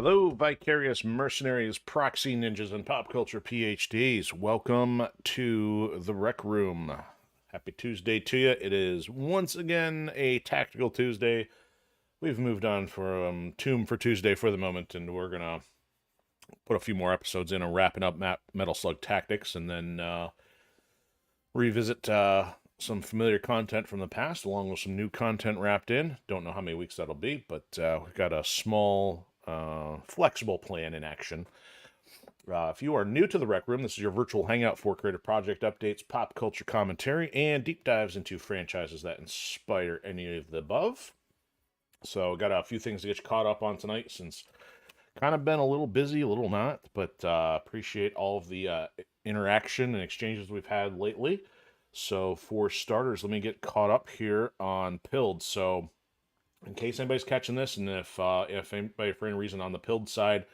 Hello, vicarious mercenaries, proxy ninjas, and pop culture PhDs. Welcome to the Rec Room. Happy Tuesday to you. It is once again a tactical Tuesday. We've moved on from Tomb for Tuesday for the moment, and we're going to put a few more episodes in and wrapping up Metal Slug Tactics, and then revisit some familiar content from the past, along with some new content wrapped in. Don't know how many weeks that'll be, but we've got a small flexible plan in action. If you are new to the Rec Room, this is your virtual hangout for creative project updates, pop culture commentary, and deep dives into franchises that inspire any of the above. So, got a few things to get you caught up on tonight, since kind of been a little busy, a little not, but appreciate all of the interaction and exchanges we've had lately. So, for starters, let me get caught up here on Pilled. So, in case anybody's catching this, and if anybody for any reason on the Pilled side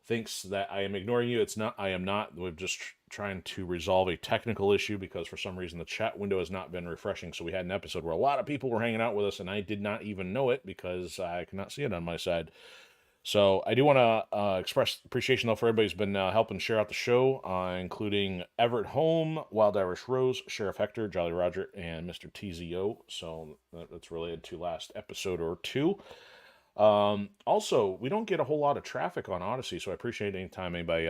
thinks that I am ignoring you, it's not. I am not. We're just trying to resolve a technical issue because for some reason the chat window has not been refreshing. So we had an episode where a lot of people were hanging out with us, and I did not even know it because I cannot see it on my side. So I do want to express appreciation, though, for everybody who's been helping share out the show, including Everett Home, Wild Irish Rose, Sheriff Hector, Jolly Roger, and Mr. TZO. So that's related to last episode or two. Also, we don't get a whole lot of traffic on Odysee, so I appreciate any time anybody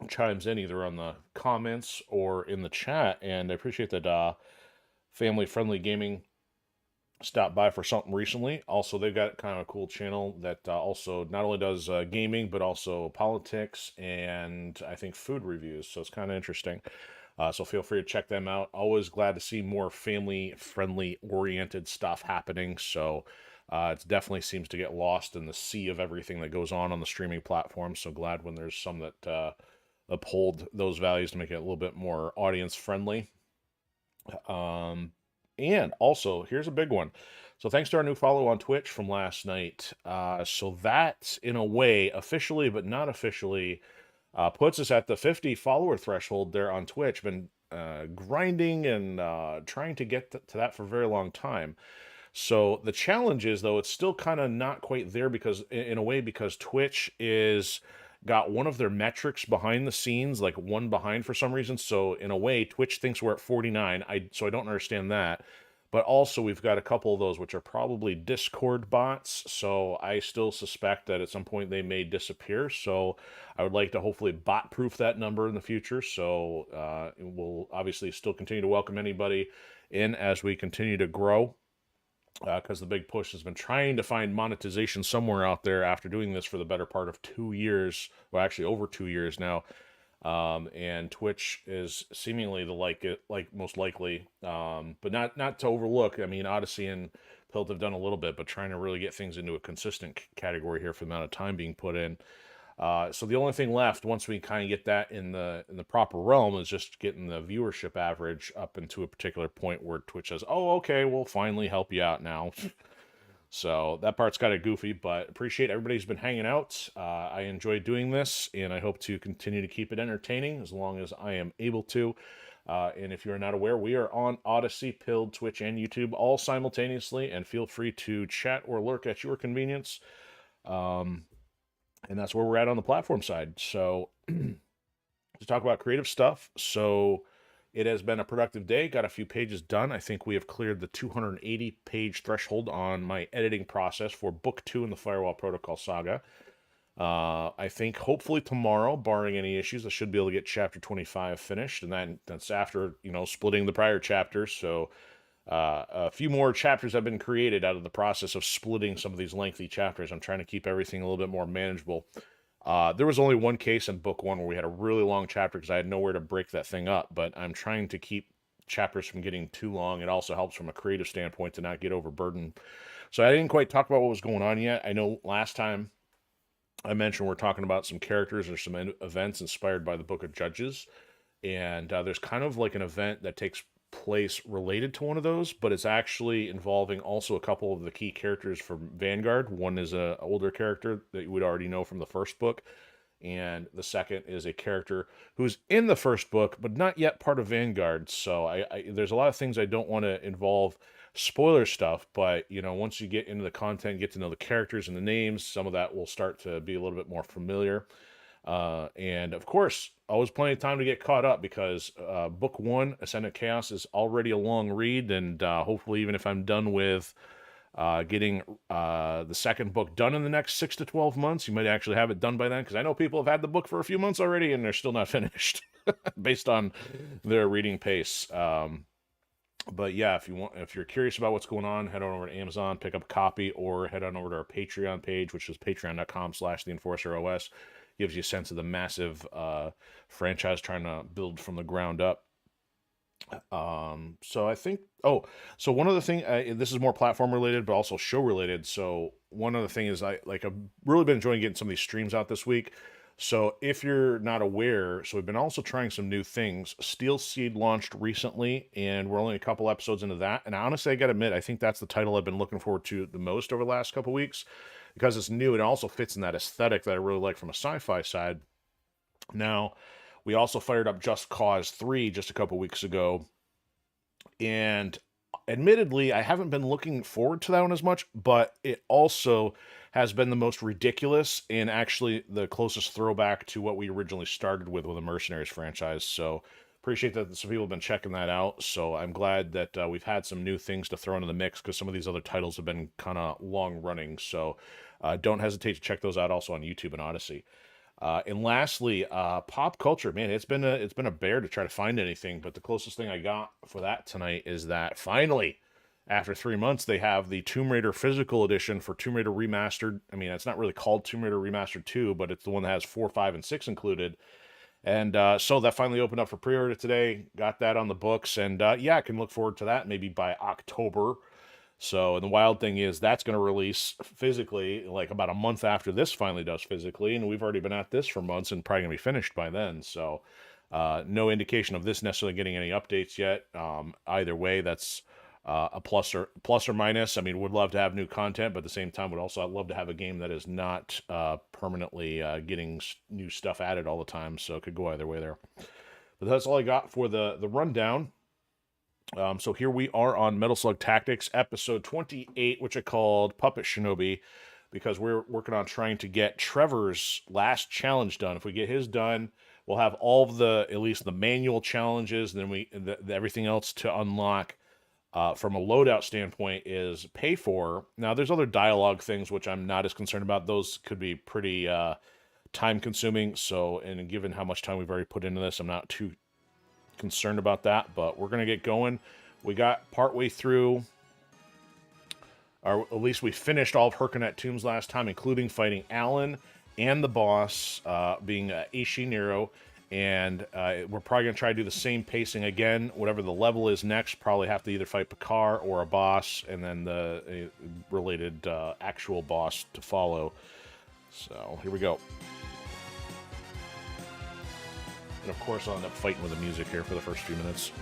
chimes in, either on the comments or in the chat. And I appreciate that Family Friendly Gaming stopped by for something recently. Also, they've got kind of a cool channel that also not only does gaming, but also politics and I think food reviews. So it's kind of interesting. So feel free to check them out. Always glad to see more family-friendly oriented stuff happening. So it definitely seems to get lost in the sea of everything that goes on the streaming platform. So glad when there's some that uphold those values to make it a little bit more audience-friendly. And also, here's a big one. So thanks to our new follow on Twitch from last night. So that, in a way, officially but not officially, puts us at the 50 follower threshold there on Twitch. Been grinding and trying to get to that for a very long time. So the challenge is, though, it's still kind of not quite there because, in a way, because Twitch is got one of their metrics behind the scenes, like one behind for some reason. So in a way, Twitch thinks we're at 49. So I don't understand that. But also we've got a couple of those which are probably Discord bots. So I still suspect that at some point they may disappear. So I would like to hopefully bot proof that number in the future. So we'll obviously still continue to welcome anybody in as we continue to grow. Because the big push has been trying to find monetization somewhere out there after doing this for the better part of 2 years, well, actually over 2 years now. And Twitch is seemingly like most likely, but not to overlook. I mean, Odysee and Pilt have done a little bit, but trying to really get things into a consistent category here for the amount of time being put in. So the only thing left, once we kind of get that in the proper realm, is just getting the viewership average up into a particular point where Twitch says, "Oh, okay, we'll finally help you out now." So that part's kind of goofy, but appreciate everybody who's been hanging out. I enjoy doing this, and I hope to continue to keep it entertaining as long as I am able to. And if you're not aware, we are on Odysee, Pilled, Twitch, and YouTube all simultaneously, and feel free to chat or lurk at your convenience. And that's where we're at on the platform side. So to talk about creative stuff. So it has been a productive day. Got a few pages done. I think we have cleared the 280 page threshold on my editing process for book 2 in the Firewall Protocol saga. I think hopefully tomorrow, barring any issues, I should be able to get chapter 25 finished. And that's after, splitting the prior chapters. So a few more chapters have been created out of the process of splitting some of these lengthy chapters. I'm trying to keep everything a little bit more manageable. There was only one case in book 1 where we had a really long chapter because I had nowhere to break that thing up, but I'm trying to keep chapters from getting too long. It also helps from a creative standpoint to not get overburdened. So I didn't quite talk about what was going on yet. I know last time I mentioned we're talking about some characters or some events inspired by the Book of Judges, and there's kind of like an event that takes place related to one of those, but it's actually involving also a couple of the key characters from Vanguard. One is an older character that you would already know from the first book, and the second is a character who's in the first book, but not yet part of Vanguard. So there's a lot of things I don't want to involve spoiler stuff, but once you get into the content, get to know the characters and the names, some of that will start to be a little bit more familiar. And of course, always plenty of time to get caught up because book 1, Ascendant Chaos, is already a long read, and hopefully, even if I'm done with getting the second book done in the next 6 to 12 months, you might actually have it done by then, because I know people have had the book for a few months already and they're still not finished based on their reading pace. But yeah, if you're curious about what's going on, head on over to Amazon, pick up a copy, or head on over to our Patreon page, which is patreon.com/TheEnforcerOS. Gives you a sense of the massive franchise trying to build from the ground up. So I think, so one other thing, this is more platform related, but also show related. So one other thing is I've really been enjoying getting some of these streams out this week. So if you're not aware, so we've been also trying some new things. Steel Seed launched recently, and we're only a couple episodes into that. And honestly, I gotta admit, I think that's the title I've been looking forward to the most over the last couple weeks, because it's new and it also fits in that aesthetic that I really like from a sci-fi side. Now, we also fired up Just Cause 3 just a couple weeks ago, and admittedly, I haven't been looking forward to that one as much, but it also has been the most ridiculous and actually the closest throwback to what we originally started with the Mercenaries franchise. So appreciate that some people have been checking that out. So I'm glad that we've had some new things to throw into the mix, because some of these other titles have been kind of long running. So don't hesitate to check those out also on YouTube and Odysee. And lastly, pop culture, man, it's been a bear to try to find anything, but the closest thing I got for that tonight is that finally, after 3 months, they have the Tomb Raider physical edition for Tomb Raider Remastered. I mean, it's not really called Tomb Raider Remastered 2, but it's the one that has 4, 5, and 6 included. And so that finally opened up for pre-order today. Got that on the books, and yeah, I can look forward to that maybe by October. So, and the wild thing is that's going to release physically like about a month after this finally does physically, and we've already been at this for months and probably going to be finished by then. So, no indication of this necessarily getting any updates yet. Either way, that's a plus or minus. I mean, would love to have new content, but at the same time, would also love to have a game that is not permanently getting new stuff added all the time. So, it could go either way there. But that's all I got for the rundown. So here we are on Metal Slug Tactics, episode 28, which I called Puppet Shinobi, because we're working on trying to get Trevor's last challenge done. If we get his done, we'll have all of at least the manual challenges, and then everything else to unlock from a loadout standpoint is pay for. Now, there's other dialogue things, which I'm not as concerned about. Those could be pretty time consuming. So, and given how much time we've already put into this, I'm not too concerned about that, but we're going to get going. We got partway through, or at least we finished all of Hercunet Tombs last time, including fighting Alan and the boss, being Aishi Nero, and we're probably going to try to do the same pacing again. Whatever the level is next, probably have to either fight Picard or a boss, and then the related actual boss to follow. So, here we go. And of course, I'll end up fighting with the music here for the first few minutes.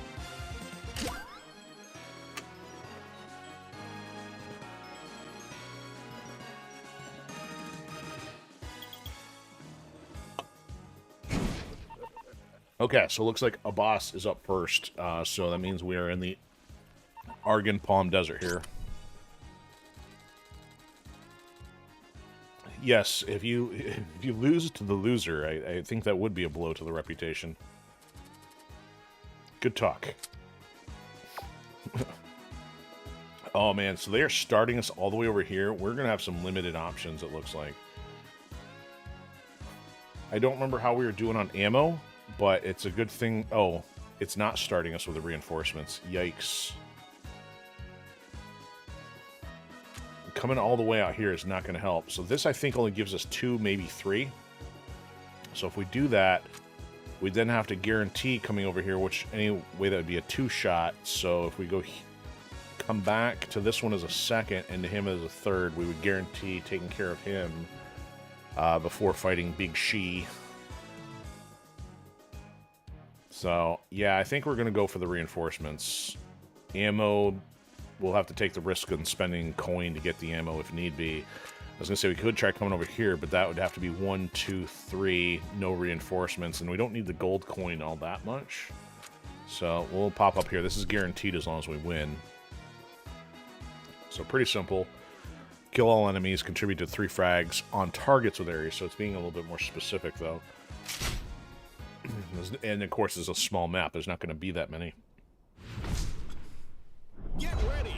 Okay, so it looks like a boss is up first. So that means we are in the Argon Palm Desert here. Yes, if you lose to the loser, I think that would be a blow to the reputation. Good talk. Oh man, so they are starting us all the way over here. We're going to have some limited options, it looks like. I don't remember how we were doing on ammo, but it's a good thing. Oh, it's not starting us with the reinforcements. Yikes. Coming all the way out here is not going to help. So this, I think, only gives us 2, maybe 3. So if we do that, we then have to guarantee coming over here, which anyway, that would be a 2-shot. So if we come back to this one as a second and to him as a third, we would guarantee taking care of him before fighting Big She. So, yeah, I think we're going to go for the reinforcements. Ammo, we'll have to take the risk of spending coin to get the ammo if need be. was going to say we could try coming over here, but that would have to be 1, 2, 3, no reinforcements, and we don't need the gold coin all that much. So we'll pop up here. This is guaranteed as long as we win. So pretty simple. Kill all enemies, contribute to 3 frags on targets with areas, so it's being a little bit more specific, though. And, of course, it's a small map. There's not going to be that many. Get ready!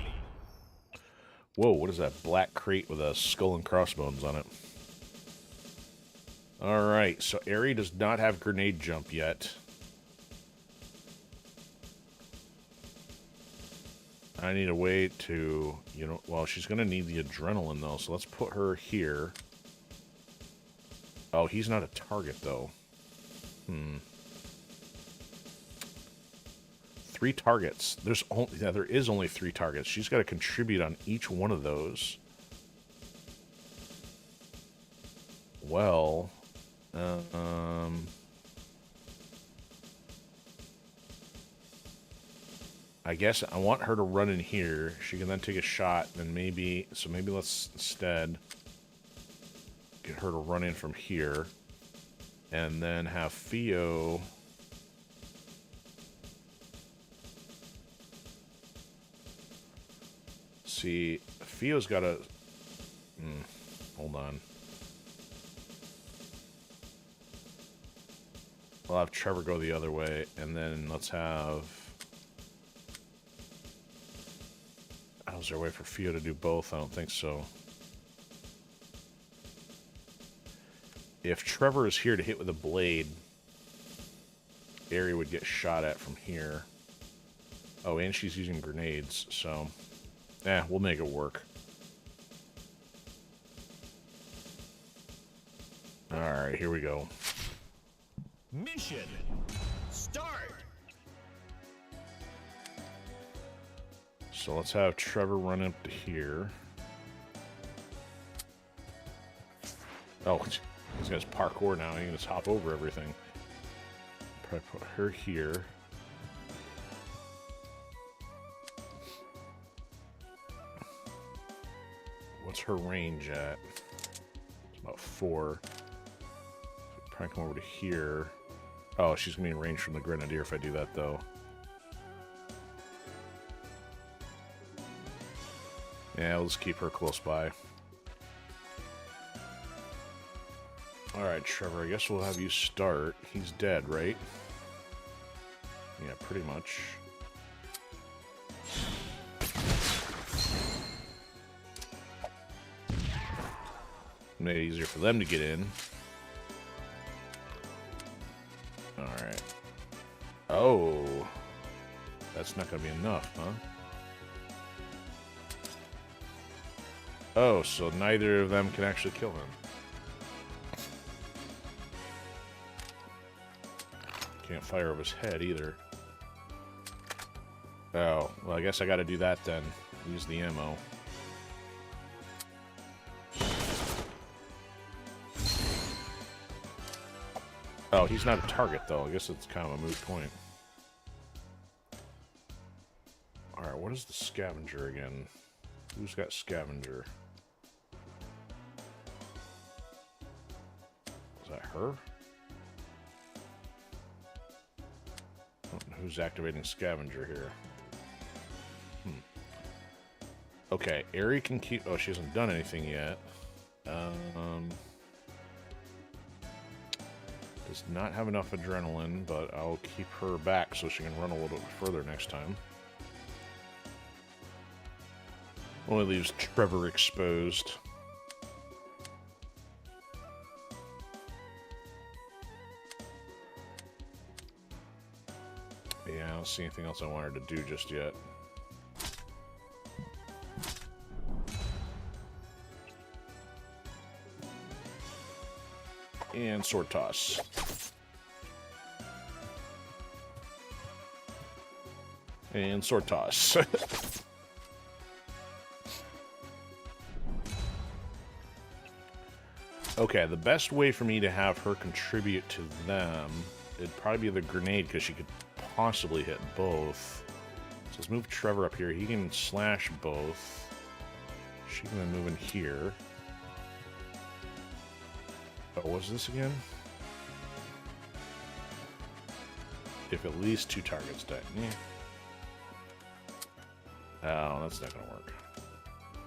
Whoa, what is that black crate with a skull and crossbones on it? Alright, so Aerie does not have grenade jump yet. I need a way to, well, she's going to need the adrenaline, though, so let's put her here. Oh, he's not a target, though. 3 targets. There is only 3 targets. She's got to contribute on each one of those. Well, I guess I want her to run in here. She can then take a shot, and maybe let's instead get her to run in from here, and then have Theo. See, Theo's got a... hold on. We'll have Trevor go the other way, and then let's have... Oh, is there a way for Theo to do both? I don't think so. If Trevor is here to hit with a blade, Aerie would get shot at from here. Oh, and she's using grenades, so... we'll make it work. Alright, here we go. Mission start! So let's have Trevor run up to here. Oh, he's got his parkour now. He can just hop over everything. Probably put her here. What's her range at? It's about 4. So probably come over to here. Oh, she's going to be in range from the Grenadier if I do that, though. Yeah, we'll just keep her close by. Alright, Trevor, I guess we'll have you start. He's dead, right? Yeah, pretty much. Made it easier for them to get in. Alright. Oh. That's not going to be enough, huh? Oh, so neither of them can actually kill him. Can't fire over his head either. Oh, well, I guess I got to do that then. Use the ammo. Oh, he's not a target, though. I guess it's kind of a moot point. Alright, what is the scavenger again? Who's got scavenger? Is that her? Who's activating scavenger here? Okay, Aerie can keep... Oh, she hasn't done anything yet. Does not have enough adrenaline, but I'll keep her back so she can run a little bit further next time. Only leaves Trevor exposed. Yeah, I don't see anything else I want her to do just yet. And sword toss. And sword toss. Okay, the best way for me to have her contribute to them, it'd probably be the grenade, because she could possibly hit both. So let's move Trevor up here. He can slash both. She can then move in here. Oh, what's this again? If at least 2 targets die. Oh, that's not gonna work.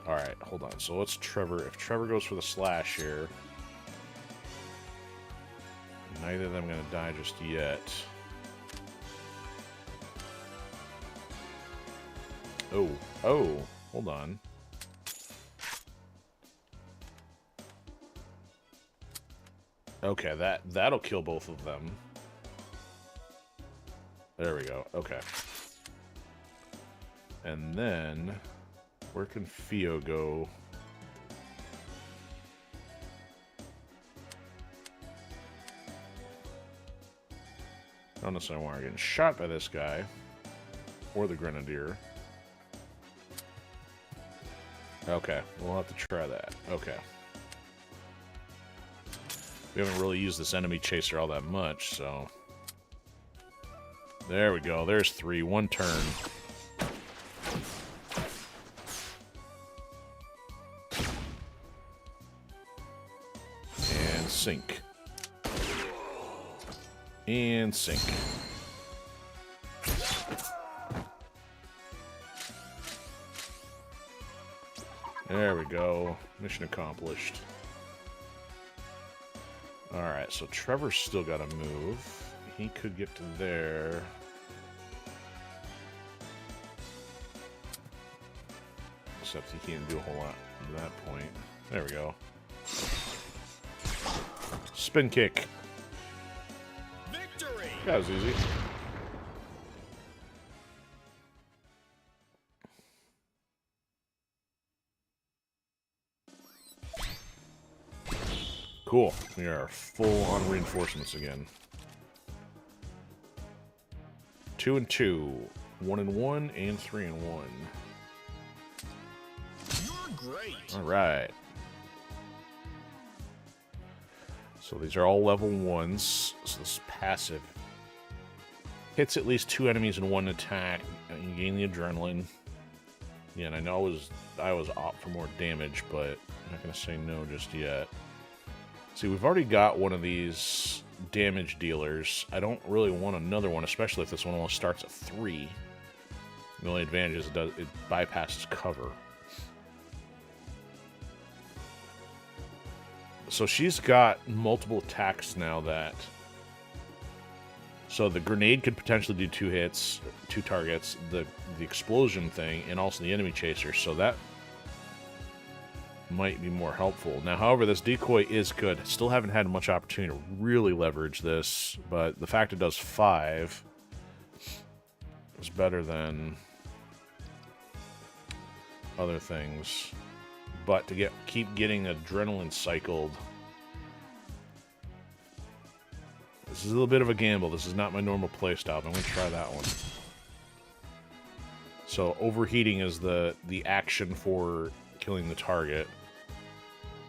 Alright, hold on. So let's Trevor. If Trevor goes for the slash here, neither of them gonna die just yet. Oh, hold on. Okay, that'll kill both of them. There we go. Okay. And then, where can Theo go? I don't necessarily want her getting shot by this guy. Or the Grenadier. Okay, we'll have to try that. Okay. We haven't really used this enemy chaser all that much, so... There we go. There's 3. 1 turn. And sink. And sink. There we go. Mission accomplished. Alright, so Trevor's still got to move. He could get to there. Except he can't do a whole lot at that point. There we go. Spin kick. Victory! That was easy. Cool. We are full on reinforcements again. 2 and 2, 1 and 1, and 3 and 1. You're great. All right. So these are all level 1s. So this is passive. Hits at least 2 enemies in 1 attack. You gain the adrenaline. Yeah, and I know I was opt for more damage, but I'm not going to say no just yet. See, we've already got one of these damage dealers. I don't really want another one, especially if this one only starts at 3. The only advantage is it bypasses cover. So she's got multiple attacks now that... So the grenade could potentially do 2 hits, 2 targets, the explosion thing, and also the enemy chaser, so that might be more helpful. Now, however, this decoy is good. Still haven't had much opportunity to really leverage this, but the fact it does 5 is better than other things. But to keep getting adrenaline cycled, this is a little bit of a gamble. This is not my normal playstyle, but I'm going to try that one. So overheating is the action for killing the target.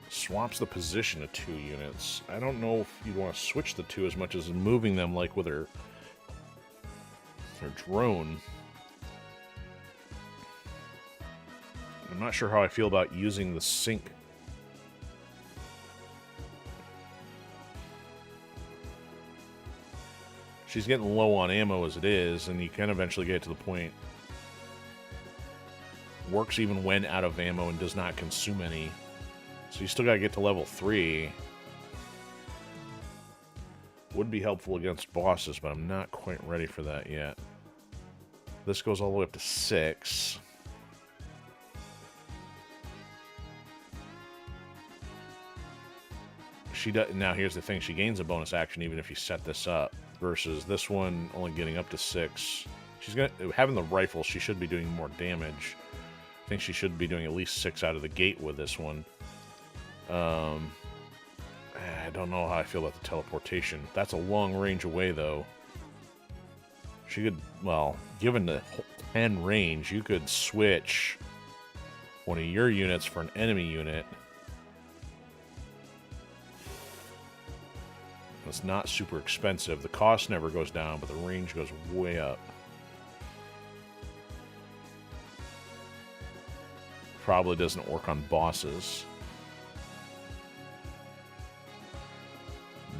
Swaps the position of 2 units. I don't know if you'd want to switch the 2 as much as moving them like with her drone. I'm not sure how I feel about using the sync. She's getting low on ammo as it is, and you can eventually get to the point. Works even when out of ammo and does not consume any. So you still gotta get to level 3. Would be helpful against bosses, but I'm not quite ready for that yet. This goes all the way up to 6. Now here's the thing, she gains a bonus action even if you set this up, versus this one only getting up to 6. Having the rifle, she should be doing more damage. I think she should be doing at least 6 out of the gate with this one. I don't know how I feel about the teleportation. That's a long range away, though. She could, well, given the 10 range, you could switch one of your units for an enemy unit. It's not super expensive. The cost never goes down, but the range goes way up. Probably doesn't work on bosses.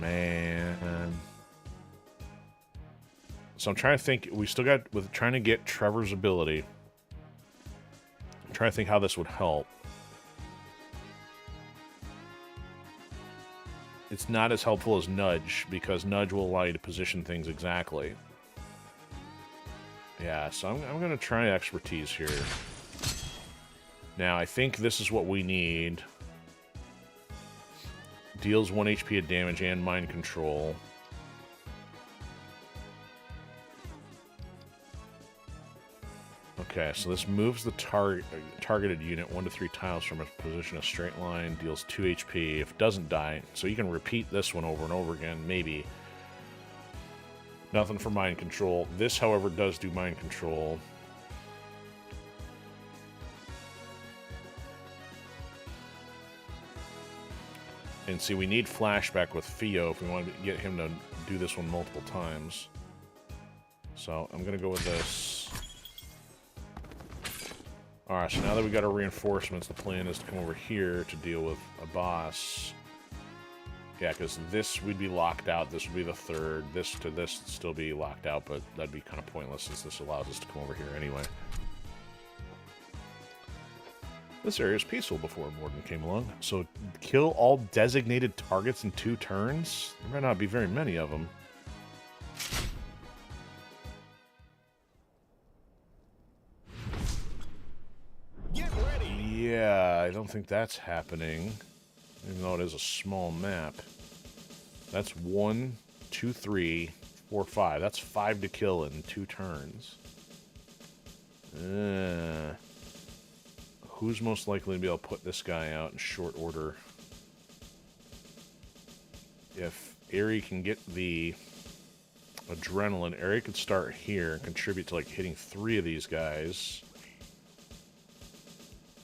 Man. So I'm trying to think. We still got with trying to get Trevor's ability. I'm trying to think how this would help. It's not as helpful as Nudge, because Nudge will allow you to position things exactly. Yeah, so I'm going to try Expertise here. Now, I think this is what we need. Deals 1 HP of damage and mind control. Okay, so this moves the targeted unit 1 to 3 tiles from a position of straight line, deals 2 HP if it doesn't die. So you can repeat this one over and over again, maybe. Nothing for mind control. This, however, does do mind control. And see, we need flashback with Theo if we want to get him to do this one multiple times. So I'm going to go with this. Alright, so now that we got our reinforcements, the plan is to come over here to deal with a boss. Yeah, because this we'd be locked out. This would be the third. This to this would still be locked out, but that'd be kind of pointless since this allows us to come over here anyway. This area is peaceful before Morden came along. So kill all designated targets in 2 turns? There might not be very many of them. Get ready. Yeah, I don't think that's happening. Even though it is a small map. That's 1, 2, 3, 4, 5. That's 5 to kill in 2 turns. Who's most likely to be able to put this guy out in short order? If Aerie can get the adrenaline, Aerie could start here and contribute to like hitting 3 of these guys.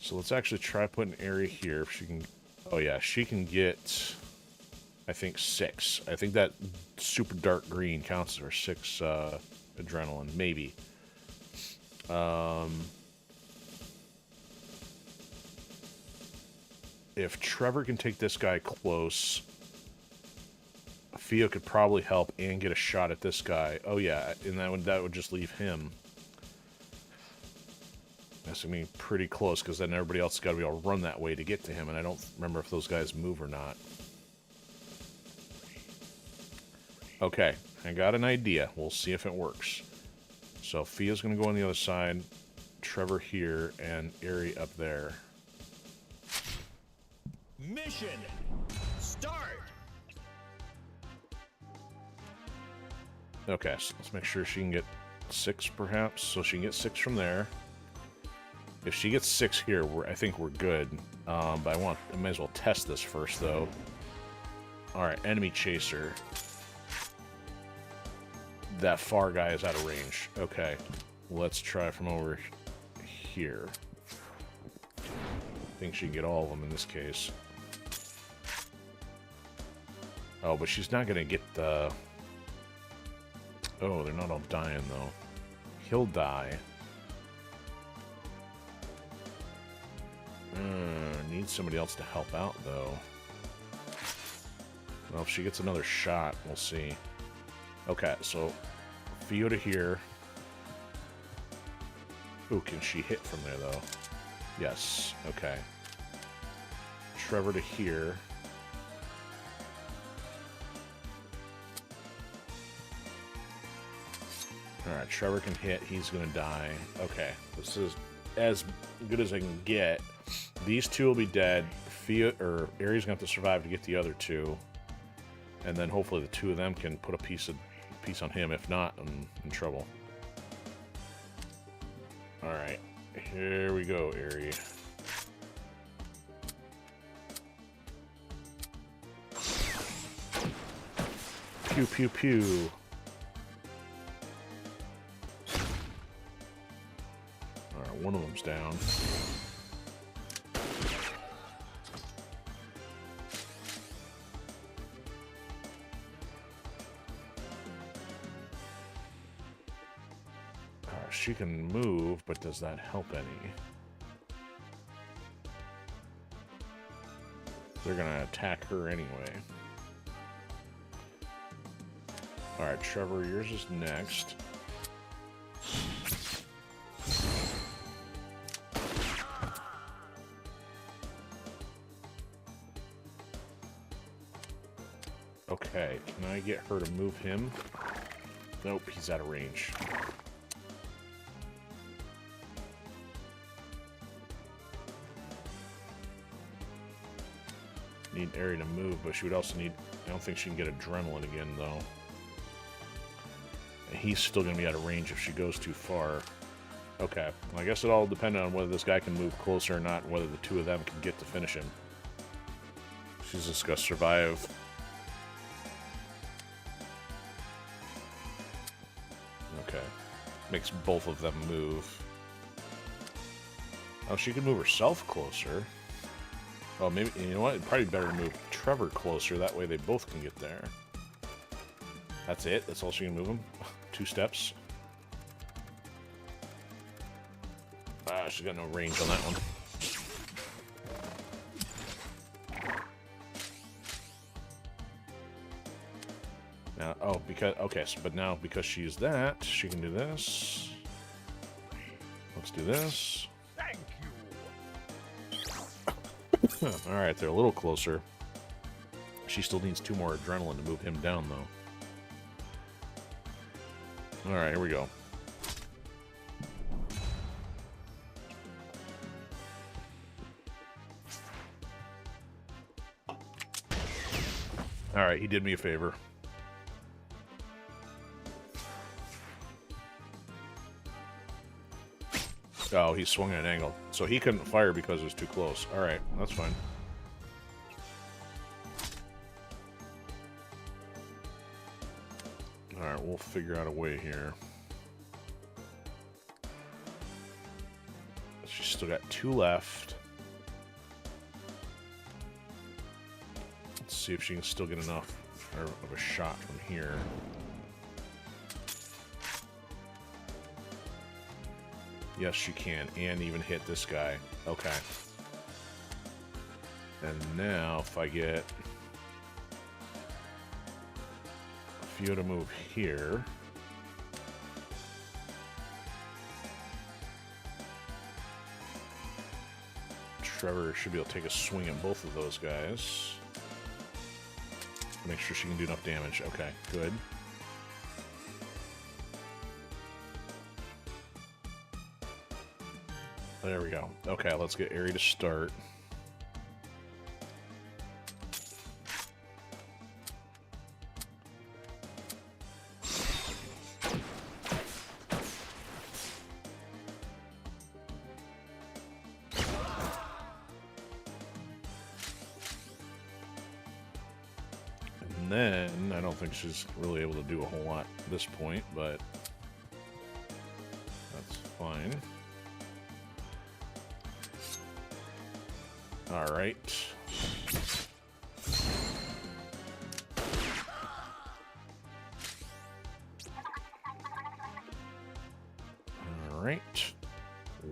So let's actually try putting Aerie here if she can. Oh yeah, she can get, I think, 6. I think that super dark green counts for 6 adrenaline, maybe. If Trevor can take this guy close, Theo could probably help and get a shot at this guy. Oh yeah, and that would just leave him. That's gonna be pretty close, because then everybody else has got to be able to run that way to get to him, and I don't remember if those guys move or not. Okay, I got an idea. We'll see if it works. So Thea's gonna go on the other side, Trevor here, and Aerie up there. Mission. Start. Okay, so let's make sure she can get 6, perhaps. So she can get 6 from there. If she gets 6 here, I think we're good. But I might as well test this first, though. Alright, enemy chaser. That far guy is out of range. Okay, let's try from over here. I think she can get all of them in this case. Oh, but she's not going to get the... Oh, they're not all dying, though. He'll die. Need somebody else to help out, though. Well, if she gets another shot, we'll see. Okay, so Theo to here. Ooh, can she hit from there, though? Yes, okay. Trevor to here. Alright, Trevor can hit. He's gonna die. Okay, this is as good as I can get. These 2 will be dead. Aerie's gonna have to survive to get the other 2. And then hopefully the 2 of them can put a piece on him. If not, I'm in trouble. Alright, here we go, Aerie. Pew, pew, pew. Alright, one of them's down. She can move, but does that help any? They're gonna attack her anyway. Alright, Trevor, yours is next. Okay, can I get her to move him? Nope, he's out of range. Need Ari to move, but she would also need... I don't think she can get adrenaline again, though. And he's still going to be out of range if she goes too far. Okay, well, I guess it all depends on whether this guy can move closer or not, and whether the two of them can get to finish him. She's just going to survive. Okay. Makes both of them move. Oh, she can move herself closer. Oh, maybe, you know what? It'd probably be better to move Trevor closer. That way they both can get there. That's it? That's all she can move him? 2 steps? Ah, she's got no range on that one. Now, oh, because, okay, so, but now because she's that, she can do this. Let's do this. Thank you. Alright, they're a little closer. She still needs 2 more adrenaline to move him down, though. Alright, here we go. Alright, he did me a favor. Oh, he swung at an angle. So he couldn't fire because it was too close. Alright, that's fine. Alright, we'll figure out a way here. She's still got 2 left. Let's see if she can still get enough of a shot from here. Yes, she can, and even hit this guy. Okay. And now, if I get a few to move here. Trevor should be able to take a swing at both of those guys. Make sure she can do enough damage. Okay, good. There we go. Okay, let's get Ari to start. And then, I don't think she's really able to do a whole lot at this point, but that's fine. All right. All right.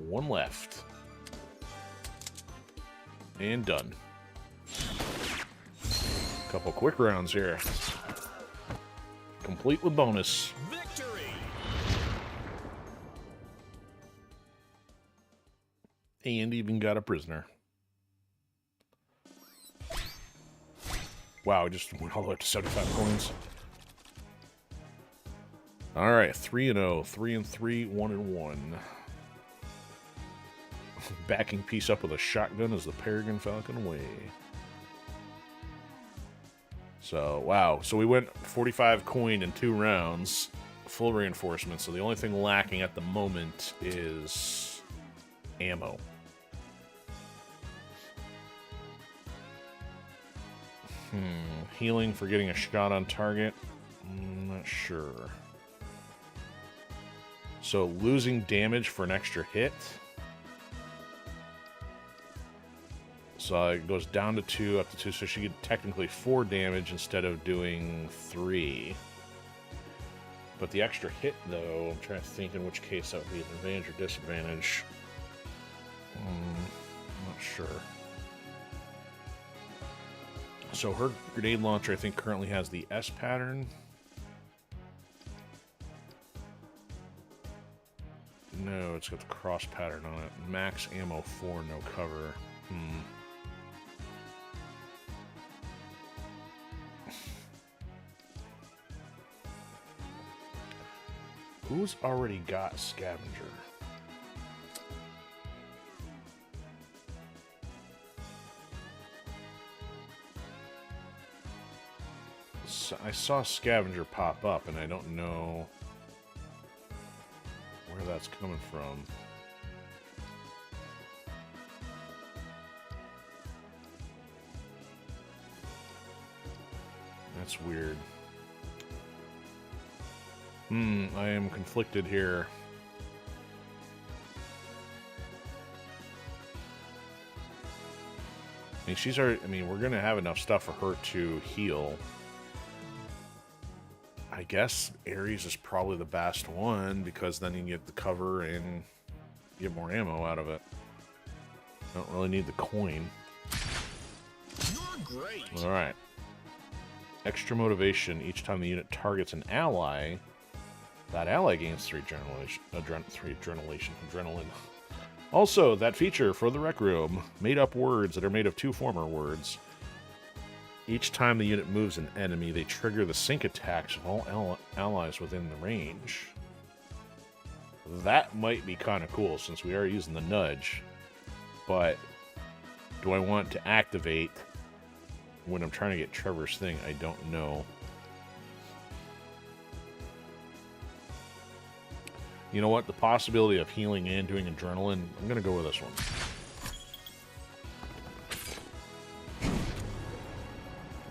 1 left. And done. Couple quick rounds here. Complete with bonus. Victory. And even got a prisoner. Wow, I just went all the way up to 75 coins. Alright, 3-0, 3-3, 1-1. Backing piece up with a shotgun is the Peregrine Falcon way. So, wow. So we went 45 coin in 2 rounds. Full reinforcement. So the only thing lacking at the moment is ammo. Healing for getting a shot on target. I'm not sure. So losing damage for an extra hit. So it goes down to 2, up to 2. So she could technically 4 damage instead of doing 3. But the extra hit, though, I'm trying to think in which case that would be an advantage or disadvantage. I'm not sure. So her grenade launcher, I think, currently has the S pattern. No, it's got the cross pattern on it. Max ammo 4, no cover. Who's already got scavenger? So I saw scavenger pop up, and I don't know where that's coming from. That's weird. I am conflicted here. I mean, she's already, I mean, we're gonna have enough stuff for her to heal. I guess Ares is probably the best one, because then you can get the cover and get more ammo out of it. Don't really need the coin. You're great. Alright. Extra motivation. Each time the unit targets an ally, that ally gains 3 adrenaline. Also, that feature for the Rec Room. Made up words that are made of 2 former words. Each time the unit moves an enemy, they trigger the sync attacks of all allies within the range. That might be kind of cool, since we are using the nudge. But do I want to activate when I'm trying to get Trevor's thing? I don't know. You know what? The possibility of healing and doing adrenaline, I'm going to go with this one.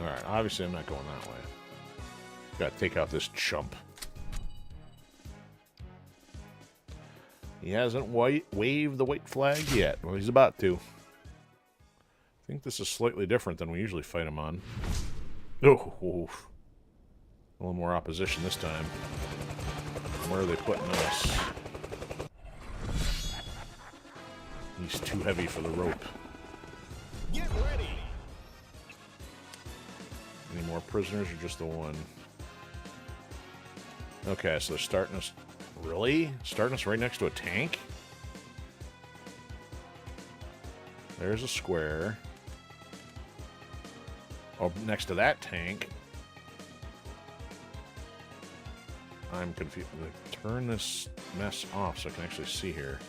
Alright, obviously I'm not going that way. Gotta take out this chump. He hasn't waved the white flag yet. Well, he's about to. I think this is slightly different than we usually fight him on. Oh, a little more opposition this time. Where are they putting us? He's too heavy for the rope. Get ready. Any more prisoners or just the one? Okay, so they're starting us... Really? Starting us right next to a tank? There's a square. Oh, next to that tank. I'm confused. Turn this mess off so I can actually see here.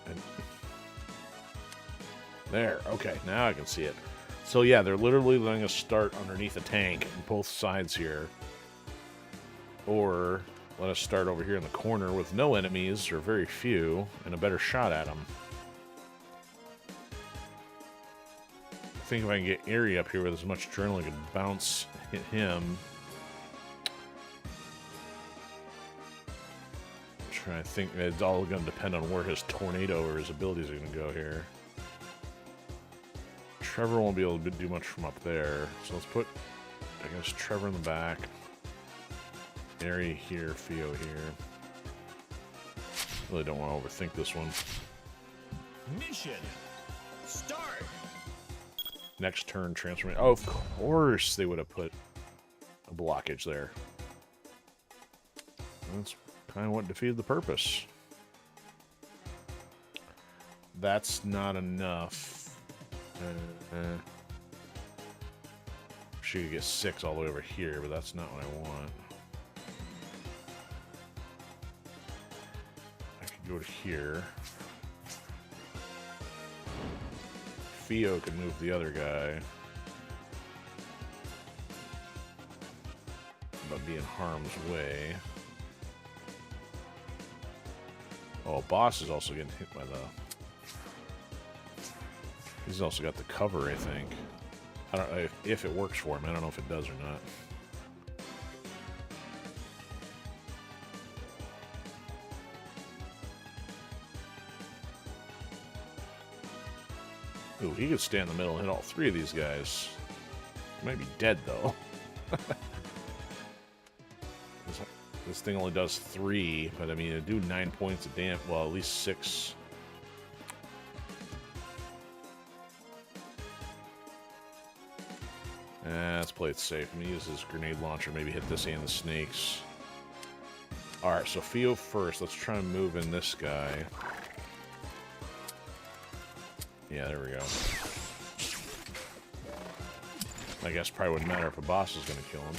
And there. Okay, now I can see it. So yeah, they're literally letting us start underneath a tank on both sides here. Or let us start over here in the corner with no enemies, or very few, and a better shot at them. I think if I can get Aerie up here with as much adrenaline, I can bounce, hit him. I'm trying to think, it's all going to depend on where his tornado or his abilities are going to go here. Trevor won't be able to do much from up there, so let's put, I guess, Trevor in the back. Aerie here, Theo here. Really don't want to overthink this one. Mission. Start. Next turn, transformation. Oh, of course they would have put a blockage there. That's kind of what defeated the purpose. That's not enough. She could get 6 all the way over here, but that's not what I want. I could go to here. Theo could move the other guy, but be in harm's way. Oh, Boss is also getting hit by the... He's also got the cover, I think. I don't know if it works for him. I don't know if it does or not. Ooh, he could stay in the middle and hit all 3 of these guys. He might be dead, though. This thing only does 3, but I mean, it'd do 9 points of damage. Well, at least 6. Let's play it safe. Let me use this grenade launcher. Maybe hit this and the snakes. Alright, so Theo first. Let's try and move in this guy. Yeah, there we go. I guess probably wouldn't matter if a boss is going to kill him.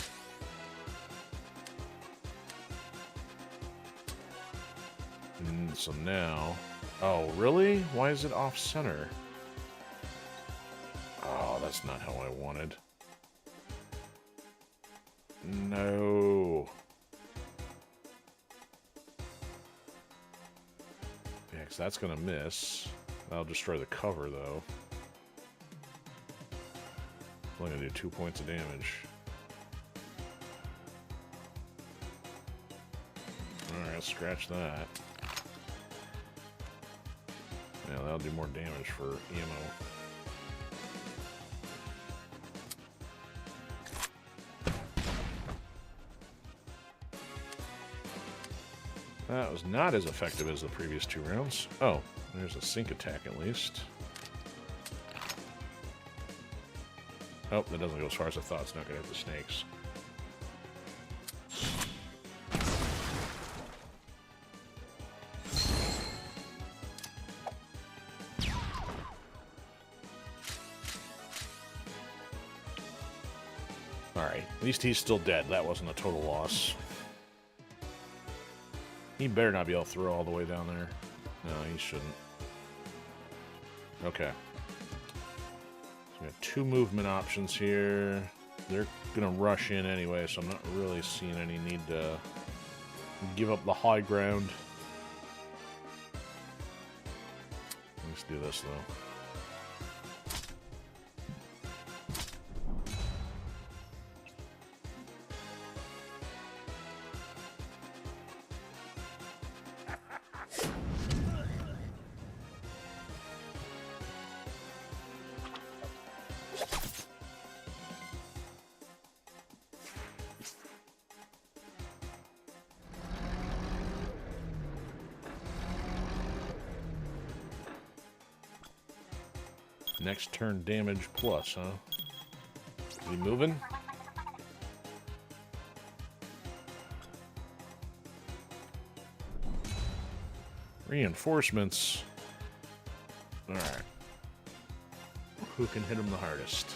And so now... Oh, really? Why is it off-center? Oh, that's not how I wanted. No. Yeah, because that's going to miss. That'll destroy the cover, though. I'm only going to do 2 points of damage. Alright, let's scratch that. Yeah, that'll do more damage for ammo. That was not as effective as the previous 2 rounds. Oh, there's a sync attack at least. Oh, that doesn't go as far as I thought. It's not going to hit the snakes. Alright, at least he's still dead. That wasn't a total loss. He better not be able to throw all the way down there. No, he shouldn't. Okay. So we got 2 movement options here. They're going to rush in anyway, so I'm not really seeing any need to give up the high ground. Let's do this, though. Next turn damage plus, huh? Is he moving? Reinforcements. Alright. Who can hit him the hardest?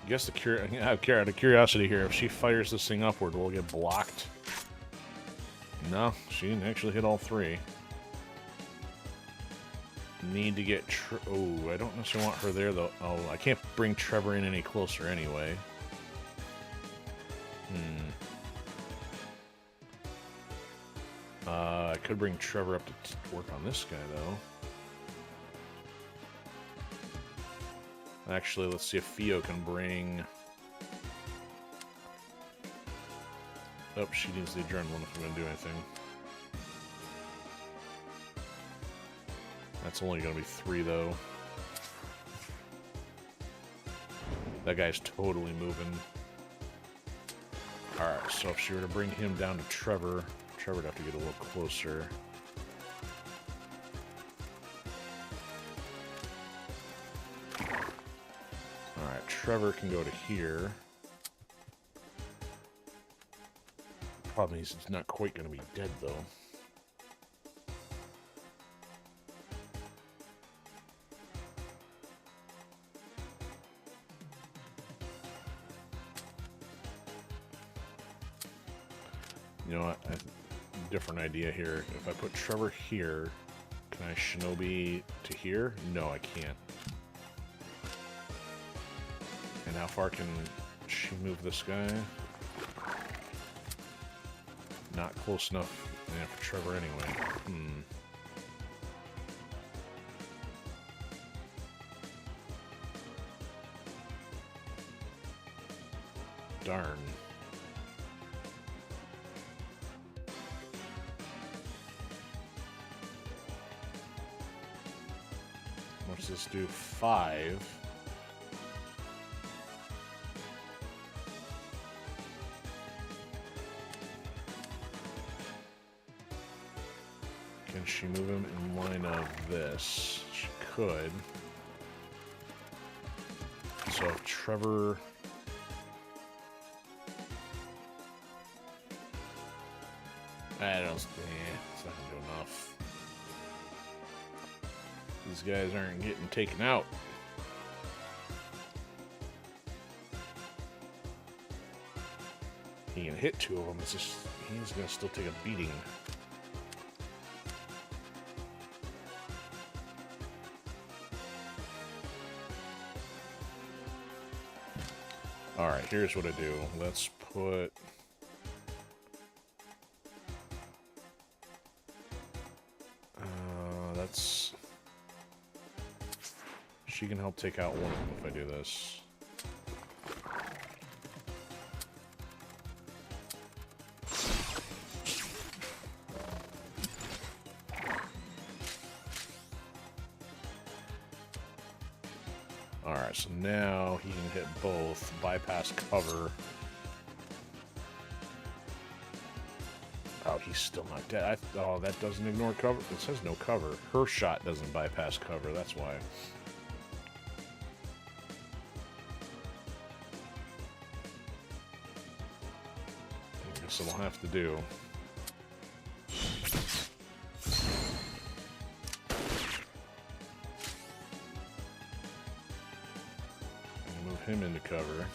I guess out of curiosity here, if she fires this thing upward, will it get blocked? No, she didn't actually hit all 3. Need to get... Oh, I don't necessarily want her there, though. Oh, I can't bring Trevor in any closer anyway. I could bring Trevor up to work on this guy, though. Actually, let's see if Theo can bring... Oh, she needs the adrenaline if I'm going to do anything. That's only going to be 3, though. That guy's totally moving. Alright, so if she were to bring him down to Trevor, Trevor would have to get a little closer. Alright, Trevor can go to here. Problem is, he's not quite going to be dead, though. You know what? Different idea here. If I put Trevor here, can I Shinobi to here? No, I can't. And how far can she move this guy? Not close enough for Trevor anyway. Darn. What's this do? 5. Can she move him in line of this? She could. So if Trevor... I don't... it's not gonna do enough. These guys aren't getting taken out. He can hit two of them, it's just... he's gonna still take a beating. Alright, here's what I do. Let's put... that's... she can help take out one of them if I do this. Alright, so now he can hit both, bypass cover. Oh, he's still not dead. Oh, that doesn't ignore cover. It says no cover. Her shot doesn't bypass cover, that's why. I guess we'll have to do. Move him into cover.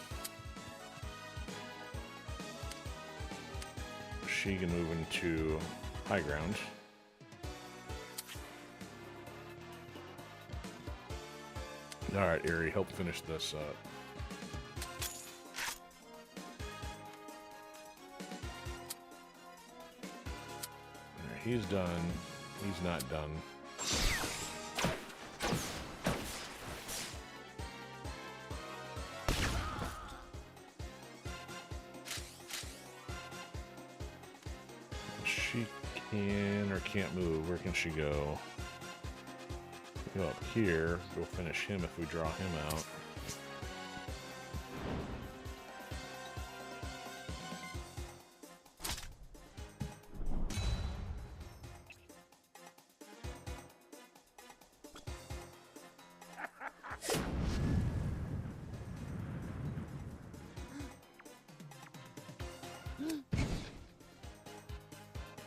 She can move into high ground. Alright, Eerie, help finish this up. Alright, he's done. He's not done. She can or can't move. Where can she go? Go up here. Go finish him if we draw him out.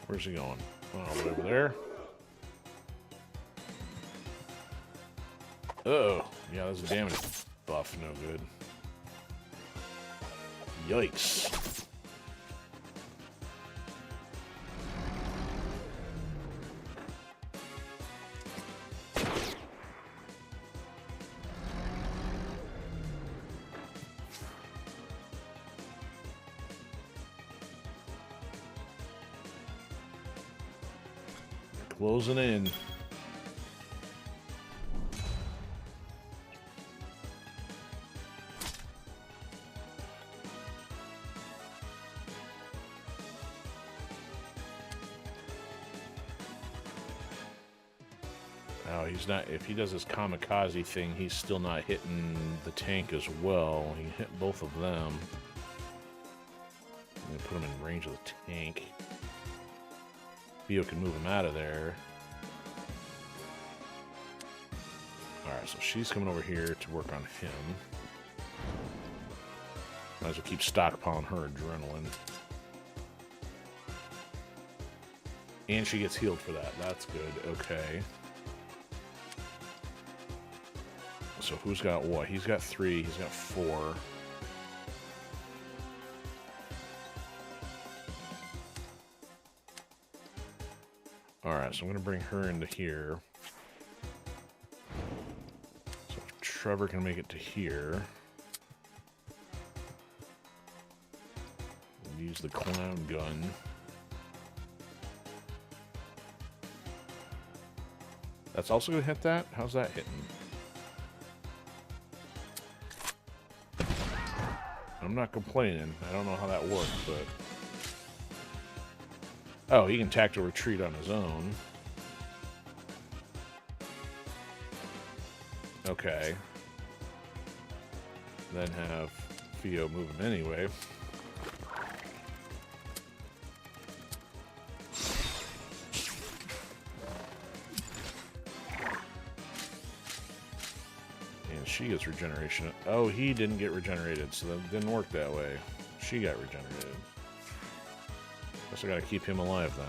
Where's he going? Oh, over there. Uh-oh. Yeah, that's a damage buff. No good. Yikes. Closing in. Oh, he's not. If he does his kamikaze thing, he's still not hitting the tank as well. He can hit both of them. I'm gonna put him in range of the tank. Theo can move him out of there. Alright, so she's coming over here to work on him. Might as well keep stockpiling her adrenaline. And she gets healed for that. That's good. Okay. So who's got what? He's got 3. He's got 4. Alright, so I'm going to bring her into here. So if Trevor can make it to here. We'll use the clown gun. That's also going to hit that? How's that hitting? I'm not complaining. I don't know how that worked, but... Oh, he can tactical retreat on his own. Okay. Then have Theo move him anyway. she gets regeneration. Oh, he didn't get regenerated, so that didn't work that way. She got regenerated. Guess I gotta keep him alive then.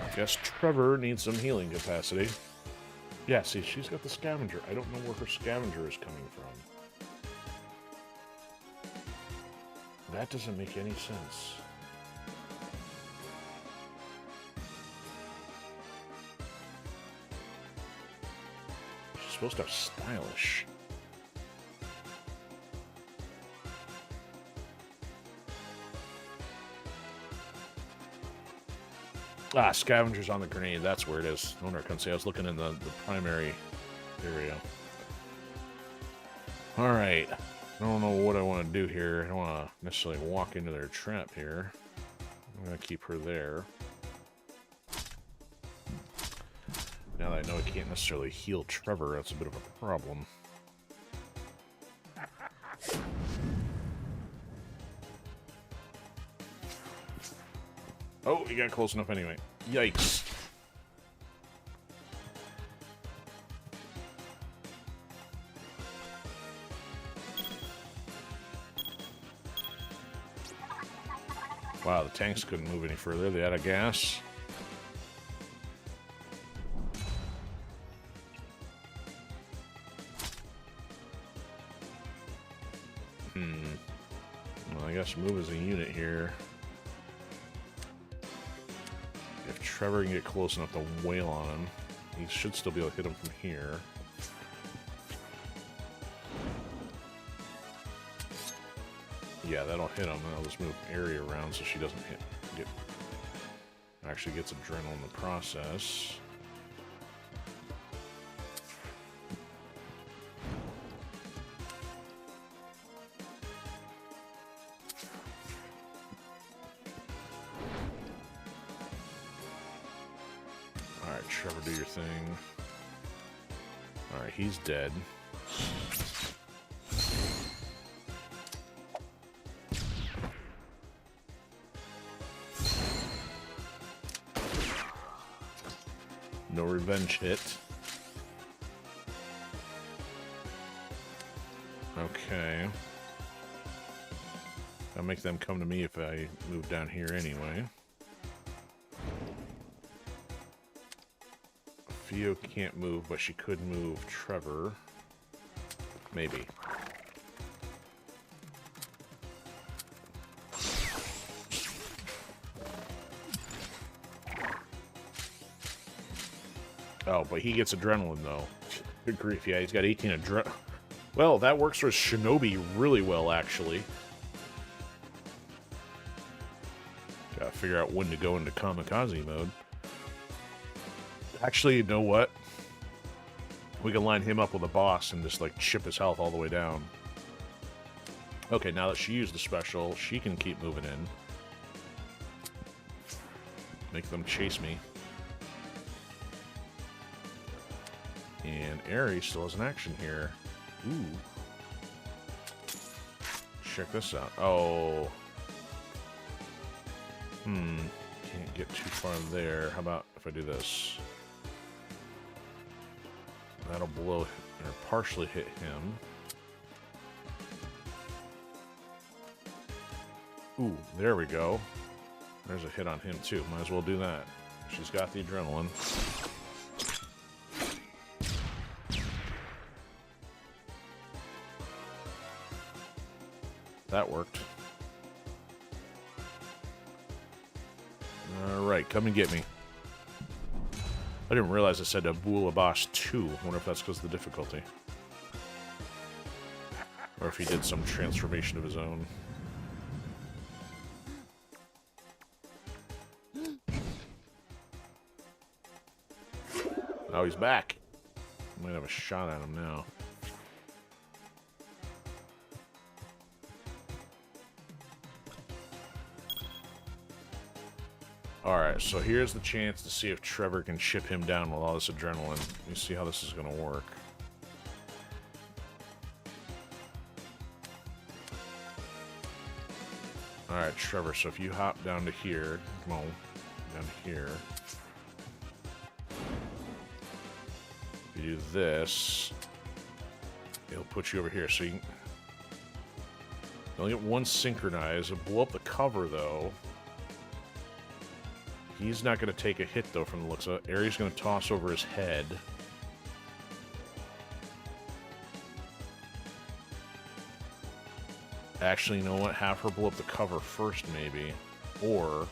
I guess Trevor needs some healing capacity. Yeah, see, she's got the scavenger. I don't know where her scavenger is coming from. That doesn't make any sense. She's supposed to have stylish. Ah, scavengers on the grenade. That's where it is. No wonder I couldn't see. I was looking in the primary area. Alright. I don't know what I want to do here. I don't want to necessarily walk into their trap here. I'm going to keep her there. Now that I know I can't necessarily heal Trevor, that's a bit of a problem. Oh, he got close enough anyway. Yikes. Wow, the tanks couldn't move any further. They had a gas. Well, I guess move as a unit here. If Trevor can get close enough to wail on him, he should still be able to hit him from here. Yeah, that'll hit him. I'll just move area around so she doesn't actually gets adrenaline in the process. Alright, Trevor, do your thing. Alright, he's dead. No revenge hit. Okay. I'll make them come to me if I move down here anyway. Theo can't move, but she could move Trevor. Maybe. Oh, but he gets adrenaline, though. Good grief, yeah, he's got 18 adrenaline. Well, that works for Shinobi really well, actually. Gotta figure out when to go into kamikaze mode. Actually, you know what? We can line him up with a boss and just, like, chip his health all the way down. Okay, now that she used the special, she can keep moving in. Make them chase me. And Ares still has an action here. Ooh. Check this out. Oh. Can't get too far there. How about if I do this? That'll blow or partially hit him. Ooh, there we go. There's a hit on him too. Might as well do that. She's got the adrenaline. That worked. Alright, come and get me. I didn't realize it said Abula Boss 2. I wonder if that's because of the difficulty. Or if he did some transformation of his own. Oh, he's back. Might have a shot at him now. Alright, so here's the chance to see if Trevor can chip him down with all this adrenaline. Let me see how this is going to work. Alright, Trevor, so if you hop down to here, come on, down to here. you do this, it'll put you over here. So you only get one synchronized. It'll blow up the cover, though. He's not going to take a hit, though, from the looks of it. Aries going to toss over his head. Actually, you know what? Have her blow up the cover first, maybe. Or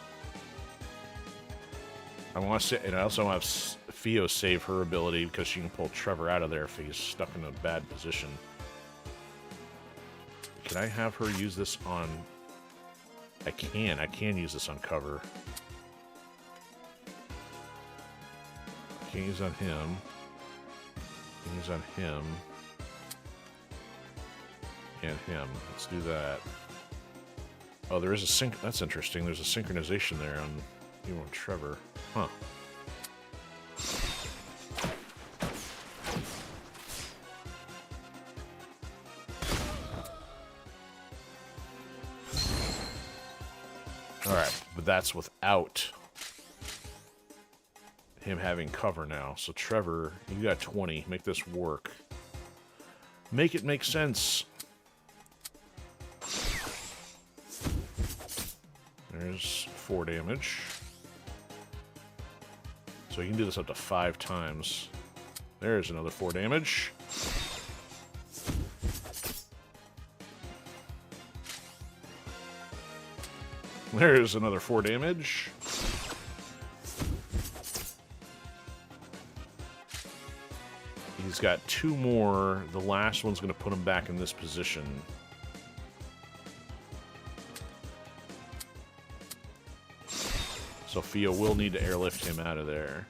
I want to say, and I also have Fio save her ability because she can pull Trevor out of there if he's stuck in a bad position. Can I have her use this on... I can use this on cover. I can't use on him. I can use on him. And him. Let's do that. Oh, there is a sync. That's interesting. There's a synchronization there on you and Trevor. Huh. Alright, but that's without him having cover now. So Trevor, you got 20. Make this work. Make it make sense. There's 4 damage. So you can do this up to 5 times. There's another 4 damage. There's another 4 damage. He's got 2 more. The last one's going to put him back in this position. Sophia will need to airlift him out of there.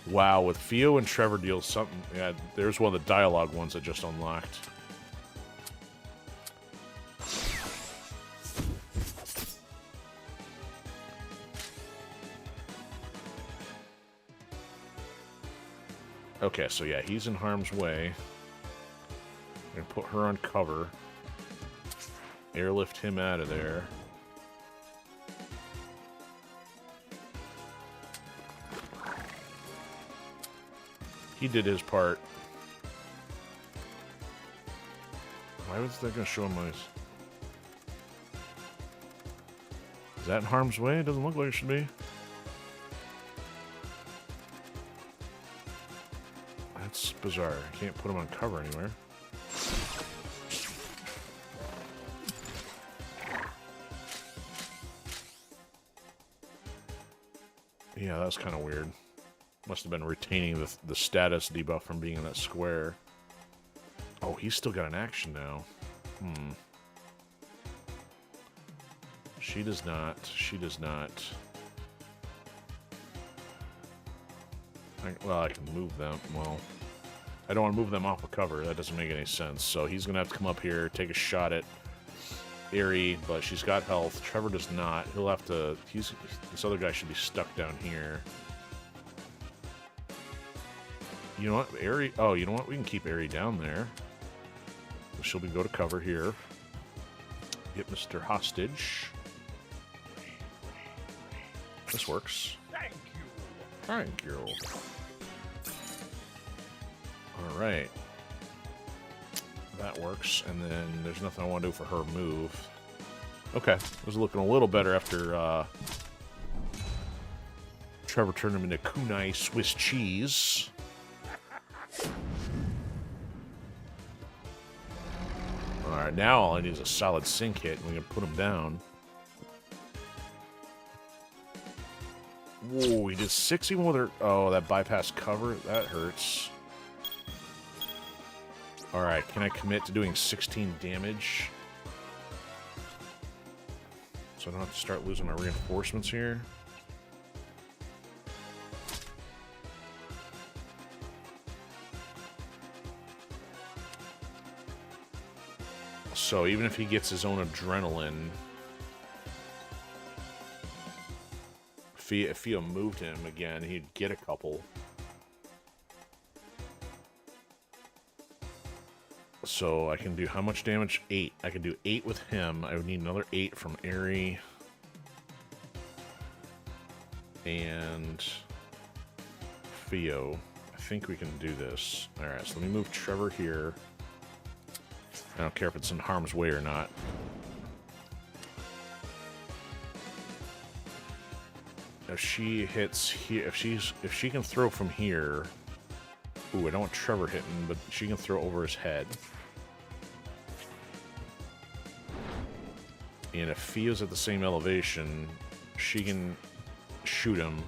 Wow, with Fio and Trevor deals something... Yeah, there's one of the dialogue ones that just unlocked. Okay, so yeah, he's in harm's way. I'm gonna put her on cover. Airlift him out of there. He did his part. Why was that gonna show him my... Is that in harm's way? It doesn't look like it should be. That's bizarre. I can't put him on cover anywhere. Yeah, that's kind of weird. Must have been retaining the status debuff from being in that square. Oh, he's still got an action now. She does not. She does not. Well, I can move them. Well, I don't want to move them off of cover. That doesn't make any sense. So he's going to have to come up here, take a shot at Aerie, but she's got health. Trevor does not. He'll have to... This other guy should be stuck down here. You know what? Aerie... Oh, you know what? We can keep Aerie down there. She'll go to cover here. Get Mr. Hostage. This works. Thank you. Thank you. Alright. That works, and then there's nothing I want to do for her move. Okay, it was looking a little better after Trevor turned him into kunai Swiss cheese. Alright, now all I need is a solid sync hit, and we can put him down. Whoa, he did 6 even with her... Oh, that bypass cover? That hurts. Alright, can I commit to doing 16 damage? So I don't have to start losing my reinforcements here. So even if he gets his own adrenaline... If Fia moved him again, he'd get a couple. So I can do how much damage? 8. I can do 8 with him. I would need another 8 from Aerie. And Theo. I think we can do this. Alright, so let me move Trevor here. I don't care if it's in harm's way or not. If she hits here, if she can throw from here. Ooh, I don't want Trevor hitting, but she can throw over his head. And if Theo's at the same elevation, she can shoot him,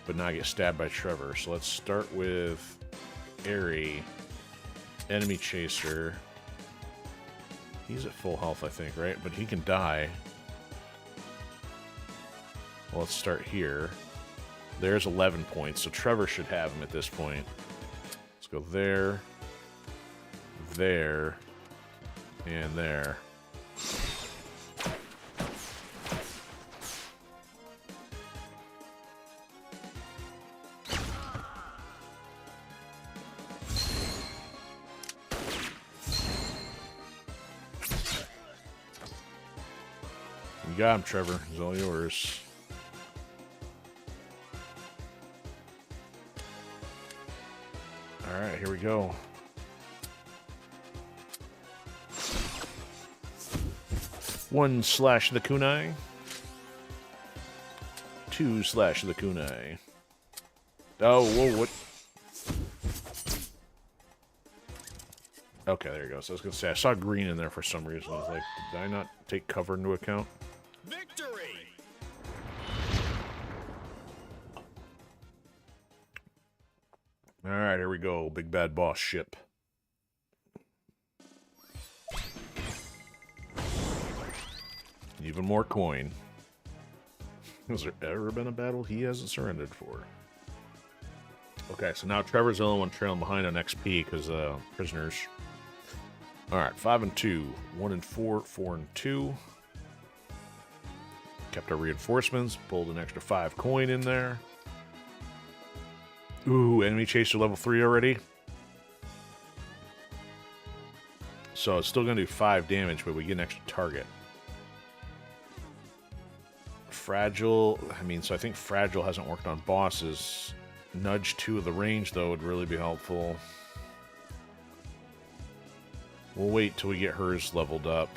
but not get stabbed by Trevor. So let's start with Airy, enemy chaser. He's at full health, I think, right? But he can die. Well, let's start here. There's 11 points, so Trevor should have him at this point. Let's go there, there, and there. You got him, Trevor. He's all yours. Alright, here we go. One slash the kunai. Two slash the kunai. Oh, whoa, what? Okay, there you go. So I was going to say, I saw green in there for some reason. I was like, did I not take cover into account? Victory! Alright, here we go. Big bad boss ship. Even more coin. Has there ever been a battle he hasn't surrendered for? Okay, so now Trevor's the only one trailing behind on XP because prisoners. Alright, 5 and 2. 1 and 4, 4 and 2. Kept our reinforcements, pulled an extra 5 coin in there. Ooh, enemy chaser level 3 already. So it's still going to do 5 damage, but we get an extra target. Fragile, I mean, so I think Fragile hasn't worked on bosses. Nudge 2 of the range, though, would really be helpful. We'll wait till we get hers leveled up.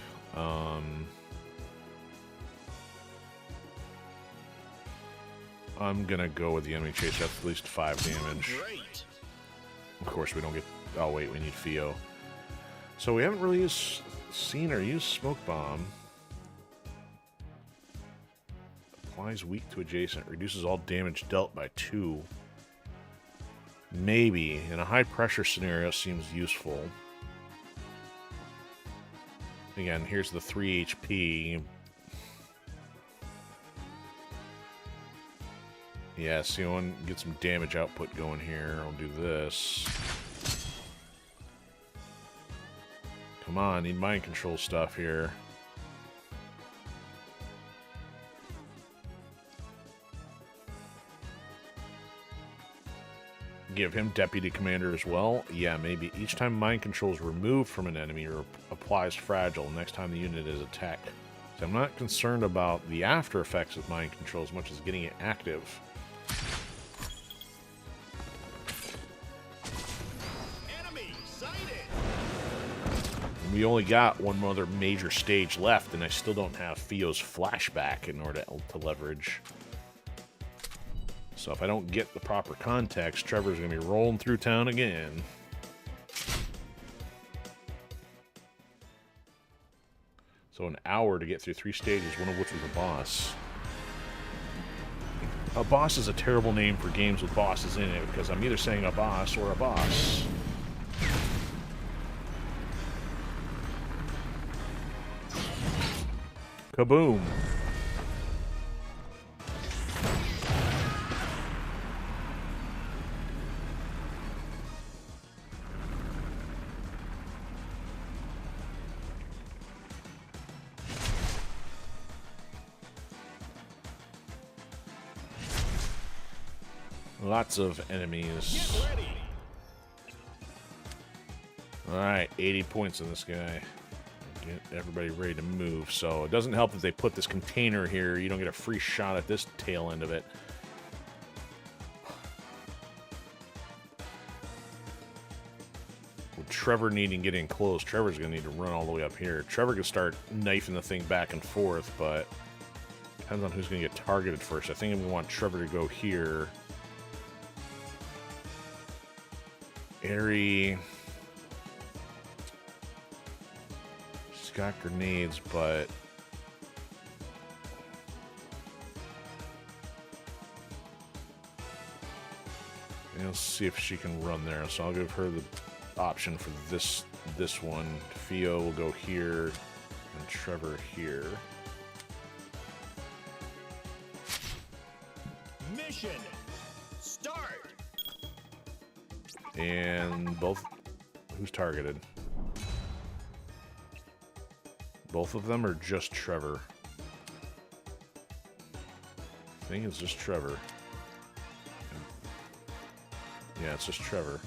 I'm gonna go with the enemy chaser. That's at least 5 damage. Great. Of course, we don't get... Oh, wait, we need Theo. So we haven't really seen or used Smoke Bomb. Applies weak to adjacent. Reduces all damage dealt by 2. Maybe. In a high-pressure scenario, seems useful. Again, here's the 3 HP. Yeah, see, I want to get some damage output going here. I'll do this. Come on, need mind control stuff here. Give him Deputy Commander as well. Yeah, maybe each time mind control is removed from an enemy or applies Fragile, next time the unit is attacked. So I'm not concerned about the after effects of mind control as much as getting it active. Enemy sighted. We only got one other major stage left, and I still don't have Theo's flashback in order to leverage. So if I don't get the proper context, Trevor's going to be rolling through town again. So an hour to get through 3 stages, one of which was a boss. A boss is a terrible name for games with bosses in it, because I'm either saying a boss or a boss. Kaboom! Lots of enemies. Get ready. Alright, 80 points on this guy. Get everybody ready to move. So it doesn't help if they put this container here. You don't get a free shot at this tail end of it. With Trevor needing to get in close, Trevor's going to need to run all the way up here. Trevor can start knifing the thing back and forth, but depends on who's going to get targeted first. I think we want Trevor to go here. Airy. She's got grenades, but let's see if she can run there. So I'll give her the option for this one. Theo will go here, and Trevor here. Mission start. And both. Who's targeted? Both of them, or just Trevor? I think it's just Trevor. Yeah, it's just Trevor.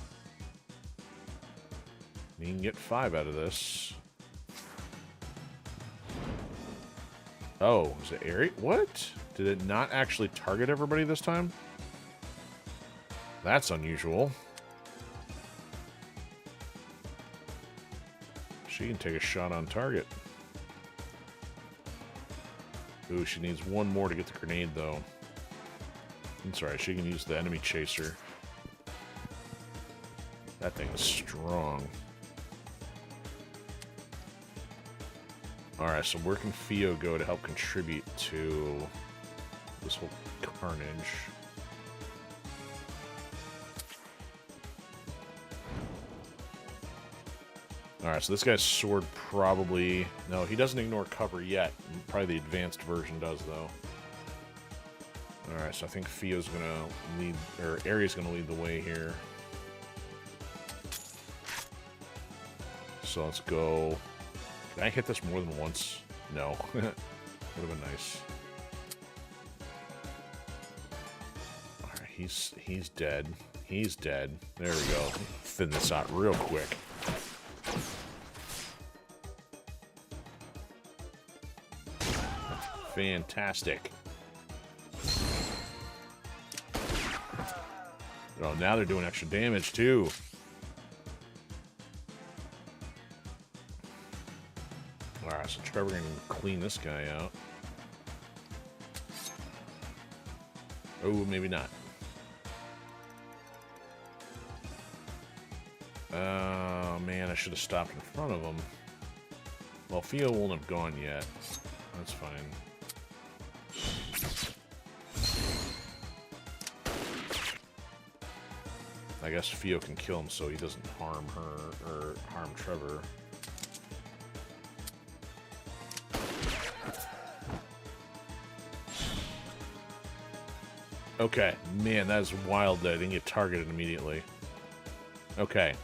You can get 5 out of this. Oh, is it Airy? What? Did it not actually target everybody this time? That's unusual. She can take a shot on target. Ooh, she needs one more to get the grenade, though. That's right, she can use the enemy chaser. That thing is strong. Alright, so where can Theo go to help contribute to this whole carnage? Alright, so this guy's sword probably... No, he doesn't ignore cover yet. Probably the advanced version does, though. Alright, so I think Theo's gonna lead... Or Aries gonna lead the way here. So let's go... Can I hit this more than once? No. Would have been nice. Alright, he's dead. He's dead. There we go. Thin this out real quick. Fantastic. Oh, now they're doing extra damage, too. Alright, so Trevor can clean this guy out. Oh, maybe not. Oh, man, I should have stopped in front of him. Well, Theo won't have gone yet. That's fine. I guess Theo can kill him so he doesn't harm her, or harm Trevor. Okay, man, that is wild that I didn't get targeted immediately. Okay.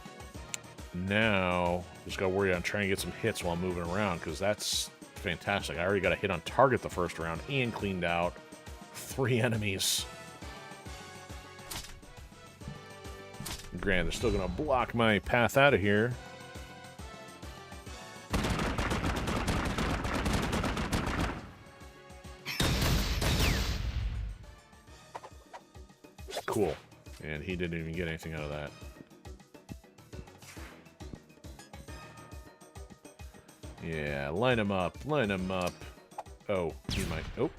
Now, just gotta worry on trying to get some hits while moving around, because that's fantastic. I already got a hit on target the first round and cleaned out 3 enemies. Granted, they're still gonna block my path out of here. Cool. And he didn't even get anything out of that. Yeah, line him up. Line him up. Oh, he might... Oh,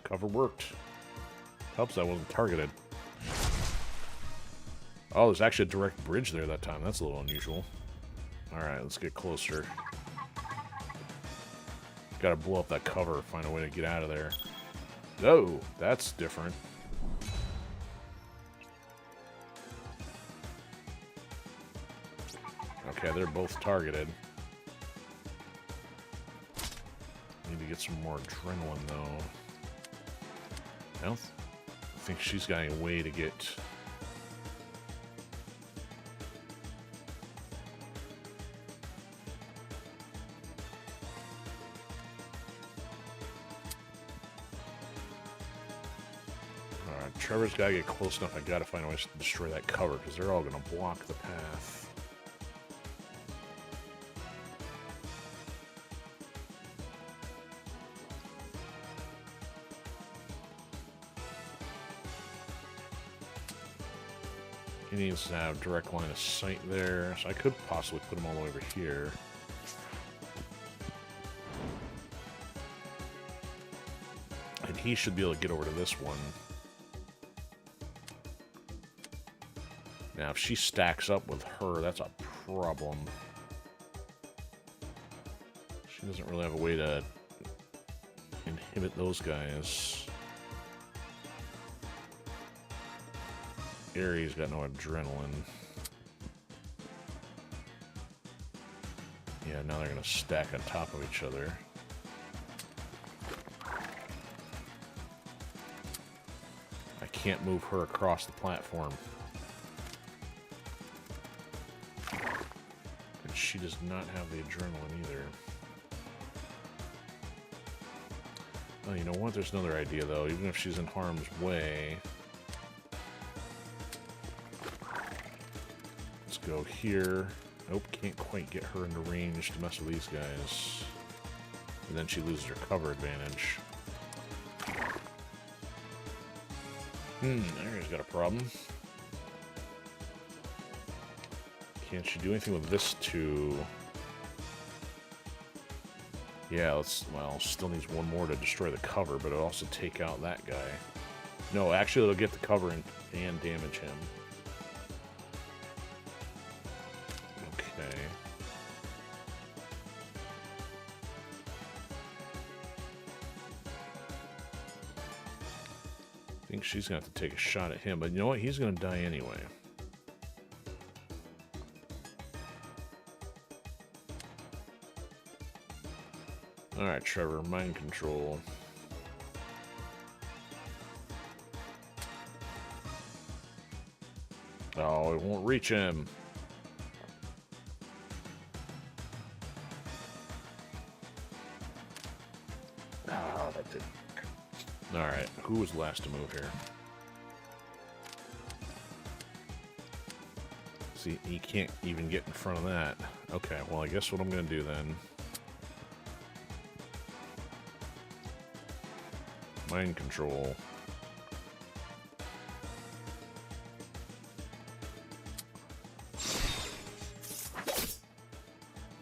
cover worked. Helps I wasn't targeted. Oh, there's actually a direct bridge there that time. That's a little unusual. Alright, let's get closer. Gotta blow up that cover, find a way to get out of there. Oh, that's different. Okay, they're both targeted. Need to get some more adrenaline, though. I don't think she's got any way to get... Alright, Trevor's got to get close enough. I got to find a way to destroy that cover, because they're all going to block the path. He needs to have direct line of sight there, so I could possibly put him all the way over here. And he should be able to get over to this one. Now, if she stacks up with her, that's a problem. She doesn't really have a way to inhibit those guys. Aries got no adrenaline. Yeah, now they're going to stack on top of each other. I can't move her across the platform. And she does not have the adrenaline either. Oh, you know what? There's another idea, though. Even if she's in harm's way... Let's go here. Nope, can't quite get her into range to mess with these guys. And then she loses her cover advantage. Aries got a problem. Can't she do anything with this two? Yeah, well, still needs one more to destroy the cover, but it'll also take out that guy. No, actually it'll get the cover and damage him. Okay. I think she's gonna have to take a shot at him, but you know what? He's gonna die anyway. Alright, Trevor, mind control. Oh, it won't reach him. Oh, that didn't work. Alright, who was last to move here? See, he can't even get in front of that. Okay, well, I guess what I'm gonna do then... Mind control.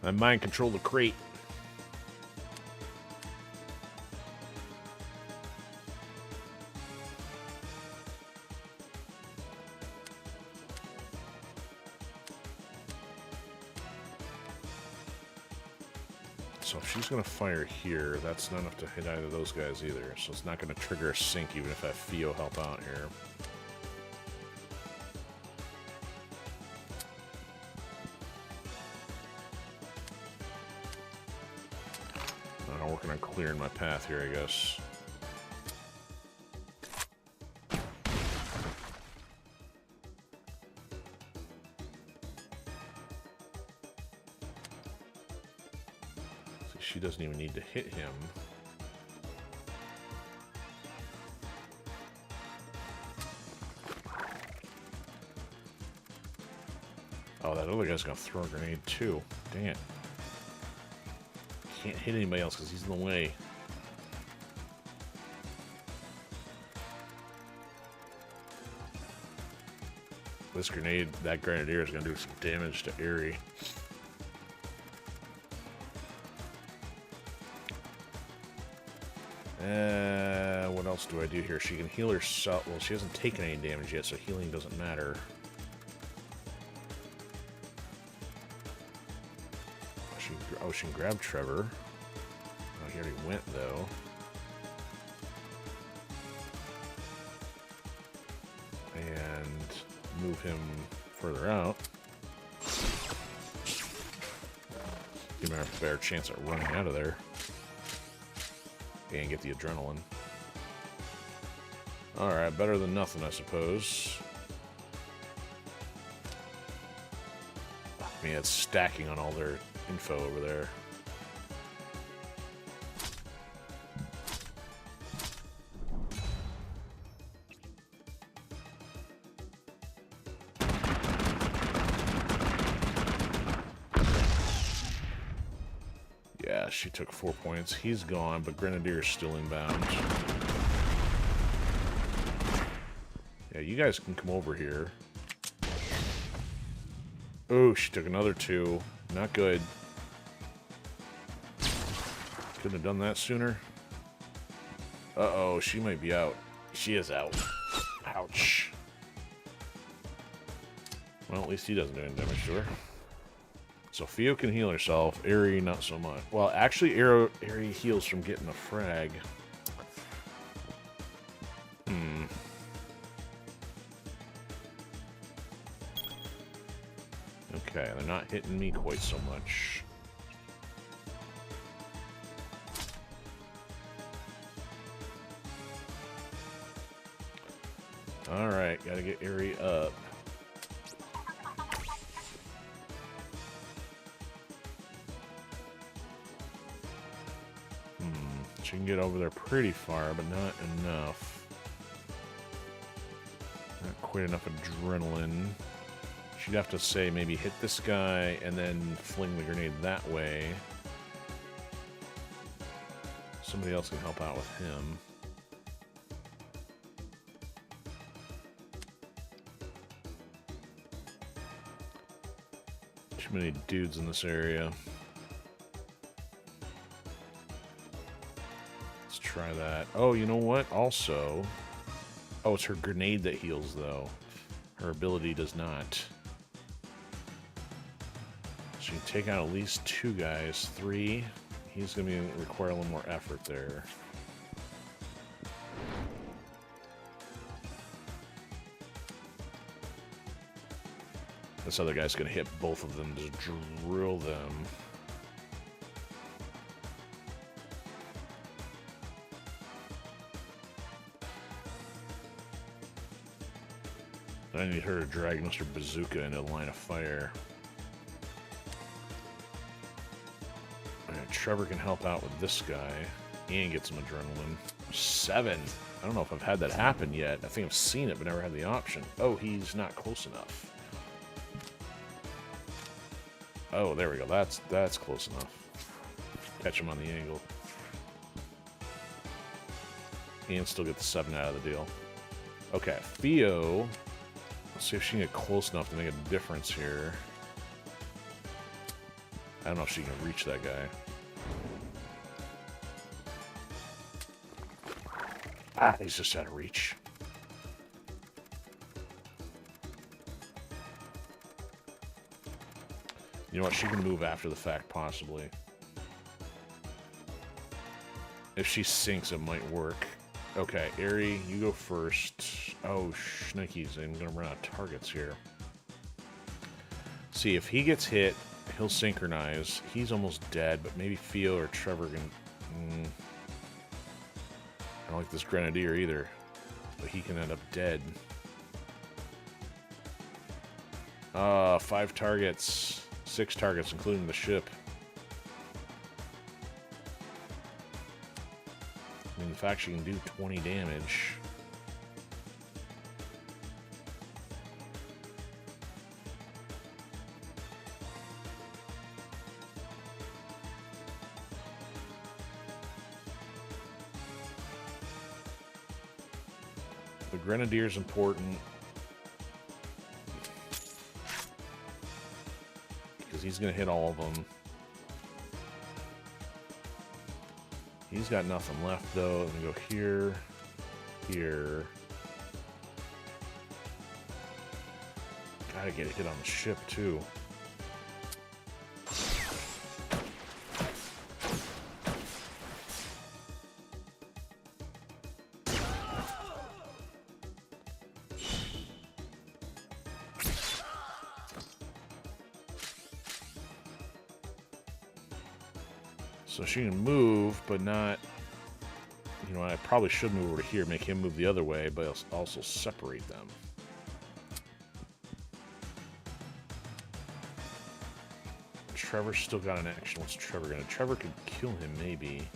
I mind control the crate. So if she's going to fire here, that's not enough to hit either of those guys either. So it's not going to trigger a sync even if I have Theo help out here. I'm working on clearing my path here, I guess. She doesn't even need to hit him. Oh, that other guy's gonna throw a grenade too. Dang it. Can't hit anybody else because he's in the way. This grenade, that grenadier is gonna do some damage to Aerie. What else do I do here? She can heal herself. Well, she hasn't taken any damage yet, so healing doesn't matter. She can grab Trevor. Oh, he already went, though. And move him further out. Give him a better chance at running out of there. And get the adrenaline. Alright, better than nothing, I suppose. I mean, it's stacking on all their info over there. Yeah, she took 4 points. He's gone, but Grenadier's still inbound. Yeah, you guys can come over here. Oh, she took another 2. Not good. Couldn't have done that sooner. Uh-oh, she might be out. She is out. Ouch. Well, at least he doesn't do any damage to her. So Theo can heal herself. Aerie, not so much. Well, actually, Aerie heals from getting a frag. Okay, they're not hitting me quite so much. Alright, gotta get Aerie up. She can get over there pretty far, but not enough. Not quite enough adrenaline. She'd have to say maybe hit this guy and then fling the grenade that way. Somebody else can help out with him. Too many dudes in this area. Let's try that. Oh, you know what? Also... Oh, it's her grenade that heals, though. Her ability does not. So you can take out at least 2 guys. 3. He's going to require a little more effort there. This other guy's going to hit both of them, just drill them. I need her to drag Mr. Bazooka into the line of fire. Alright, Trevor can help out with this guy and get some adrenaline. 7. I don't know if I've had that happen yet. I think I've seen it, but never had the option. Oh, he's not close enough. Oh, there we go. That's close enough. Catch him on the angle. And still get the 7 out of the deal. Okay, Theo. Let's see if she can get close enough to make a difference here. I don't know if she can reach that guy. Ah, he's just out of reach. You know what? She can move after the fact, possibly. If she sinks, it might work. Okay, Aerie, you go first. Oh, shnikes, I'm gonna run out of targets here. See, if he gets hit, he'll synchronize. He's almost dead, but maybe Theo or Trevor can... I don't like this Grenadier either, but he can end up dead. 5 targets. 6 targets, including the ship. I mean, the fact she can do 20 damage. The Grenadier's important. Because he's going to hit all of them. He's got nothing left, though. I'm going to go here, here. Gotta get a hit on the ship, too. So she can move, but not... You know, I probably should move over to here, make him move the other way, but also separate them. Trevor's still got an action. What's Trevor gonna... Trevor could kill him, maybe.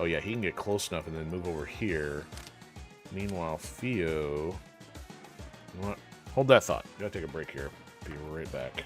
Oh yeah, he can get close enough and then move over here. Meanwhile, Theo... You know what? Hold that thought. Gotta take a break here. Be right back.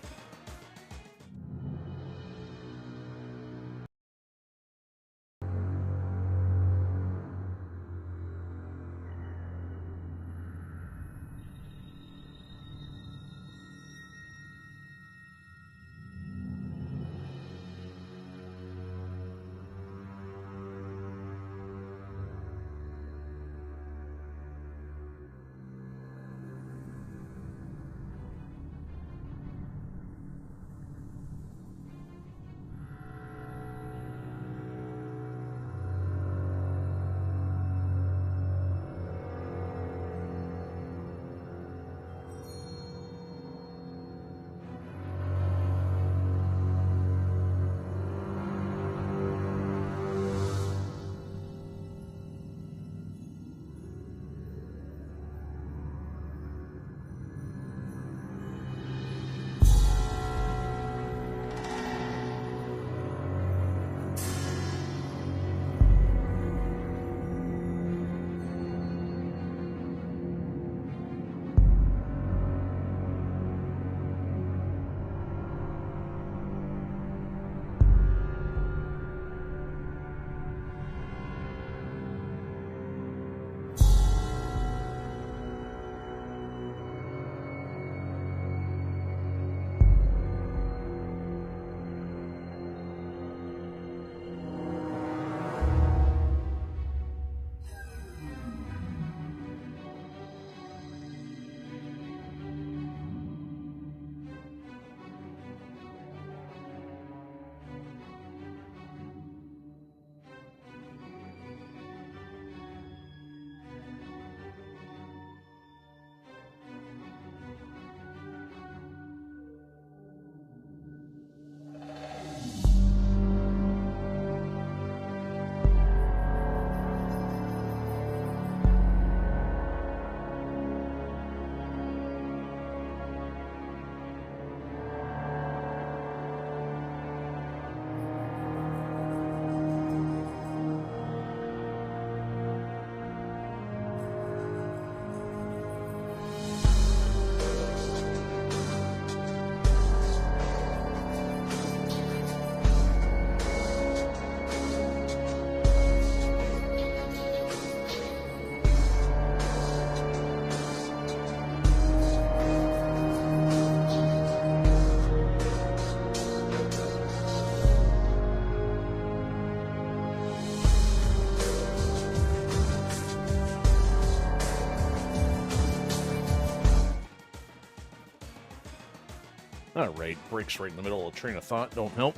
Alright, breaks right in the middle of a train of thought. Don't help.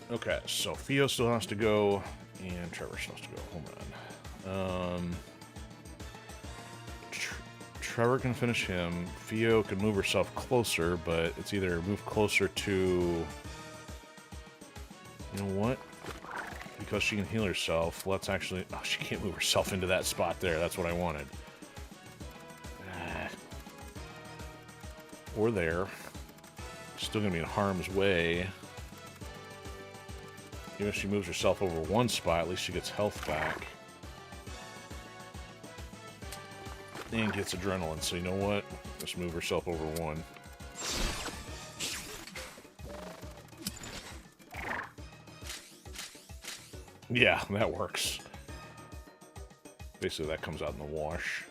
Okay, so Theo still has to go, and Trevor still has to go. Hold on. Trevor can finish him. Theo can move herself closer, but it's either move closer to... You know what? Because she can heal herself, let's actually... Oh, she can't move herself into that spot there. That's what I wanted. Or there. Still gonna be in harm's way. Even if she moves herself over one spot, at least she gets health back. And gets adrenaline, so you know what? Just move herself over one. Yeah, that works. Basically, that comes out in the wash.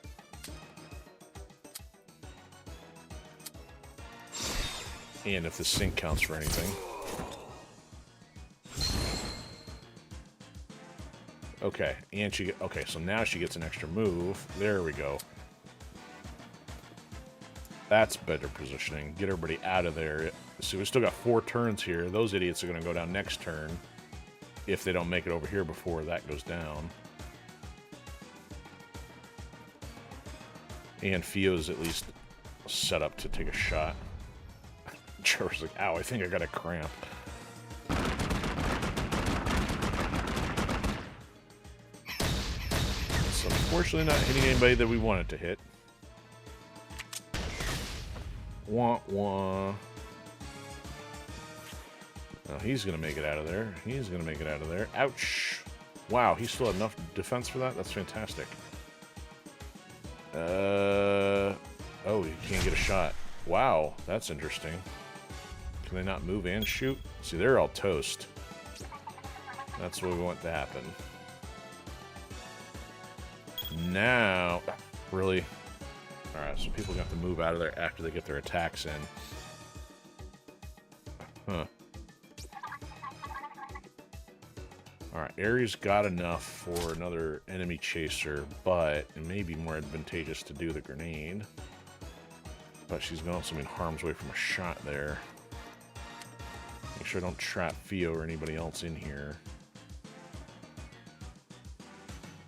And if the sync counts for anything. Okay, and she... Okay, so now she gets an extra move. There we go. That's better positioning. Get everybody out of there. So we still got 4 turns here. Those idiots are going to go down next turn. If they don't make it over here before that goes down. And Theo's at least set up to take a shot. Trevor's like, ow, I think I got a cramp. So unfortunately not hitting anybody that we wanted to hit. Wah, wah. Oh, he's going to make it out of there. He's going to make it out of there. Ouch. Wow, he still had enough defense for that? That's fantastic. Oh, he can't get a shot. Wow, that's interesting. Can they not move and shoot? See, they're all toast. That's what we want to happen. Now... Really? Alright, so people have to move out of there after they get their attacks in. Huh. Alright, Ares got enough for another enemy chaser, but it may be more advantageous to do the grenade. But she's going to also be in harm's way from a shot there. Make sure I don't trap Theo or anybody else in here.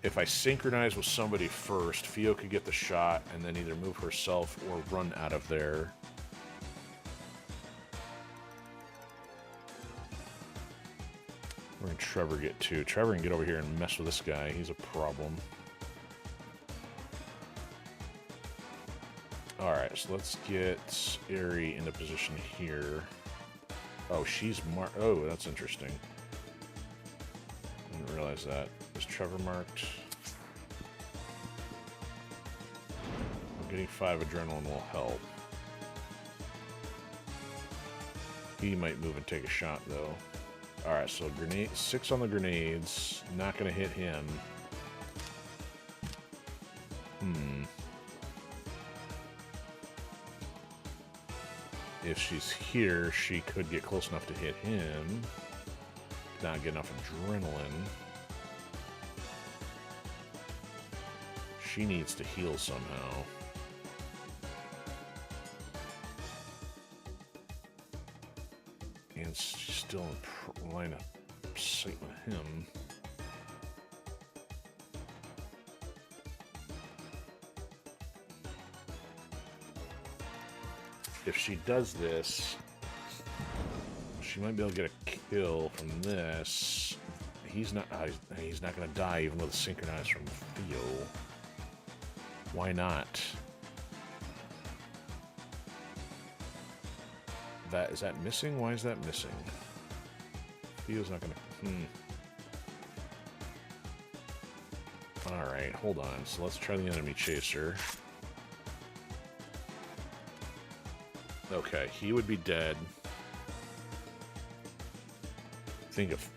If I synchronize with somebody first, Theo could get the shot and then either move herself or run out of there. Where can Trevor get to? Trevor can get over here and mess with this guy. He's a problem. Alright, so let's get Aerie into position here. Oh, she's marked. Oh, that's interesting. Didn't realize that. Is Trevor marked? Getting 5 adrenaline will help. He might move and take a shot, though. Alright, so grenade 6 on the grenades. Not going to hit him. If she's here, she could get close enough to hit him. Not get enough adrenaline. She needs to heal somehow. And she's still in line of sight with him. If she does this, she might be able to get a kill from this. He's not going to die even with a synchronize from Theo. Why not? Is that missing? Why is that missing? Theo's not going to... Alright, hold on. So let's try the enemy chaser. Okay, he would be dead. I think if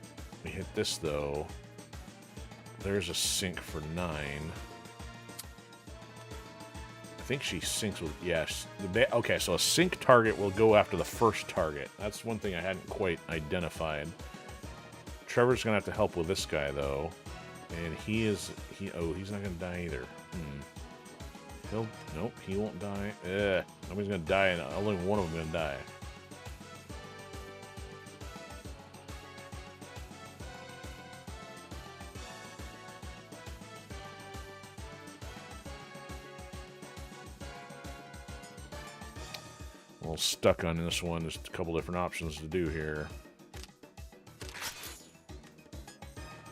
we hit this, though, there's a sync for 9. I think she syncs with... Yes. Okay, so a sync target will go after the first target. That's one thing I hadn't quite identified. Trevor's going to have to help with this guy, though. And he is... Oh, he's not going to die either. Nope, he won't die. Nobody's gonna die, and only one of them gonna die. A little stuck on this one. There's a couple different options to do here.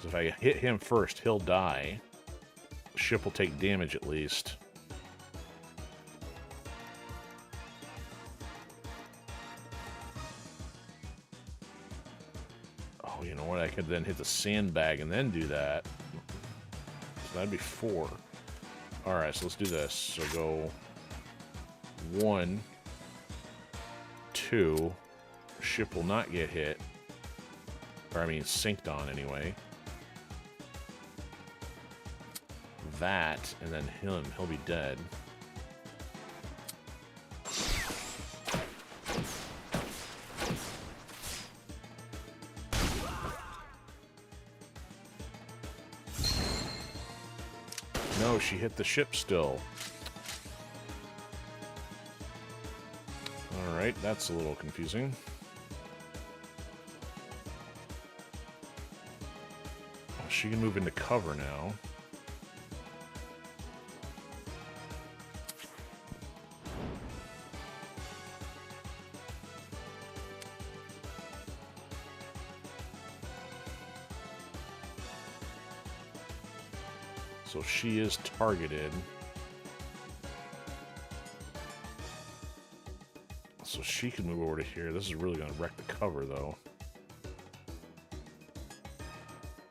If I hit him first, he'll die. The ship will take damage at least. Oh, you know what? I could then hit the sandbag and then do that. So that'd be 4. Alright, so let's do this. So go 1, 2. Ship will not get hit. Or, I mean, synced on anyway. That, and then he'll be dead. No, she hit the ship still. Alright, that's a little confusing. Oh, she can move into cover now. So she is targeted. So she can move over to here. This is really going to wreck the cover, though.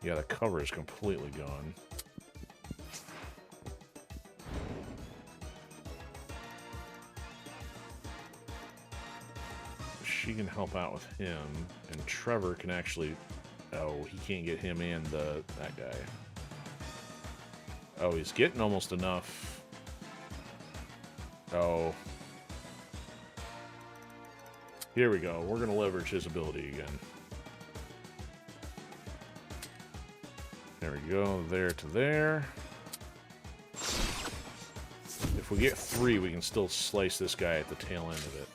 Yeah, the cover is completely gone. She can help out with him, and Trevor can actually... Oh, he can't get him and that guy. Oh, he's getting almost enough. Oh. Here we go. We're going to leverage his ability again. There we go. There to there. If we get 3, we can still slice this guy at the tail end of it.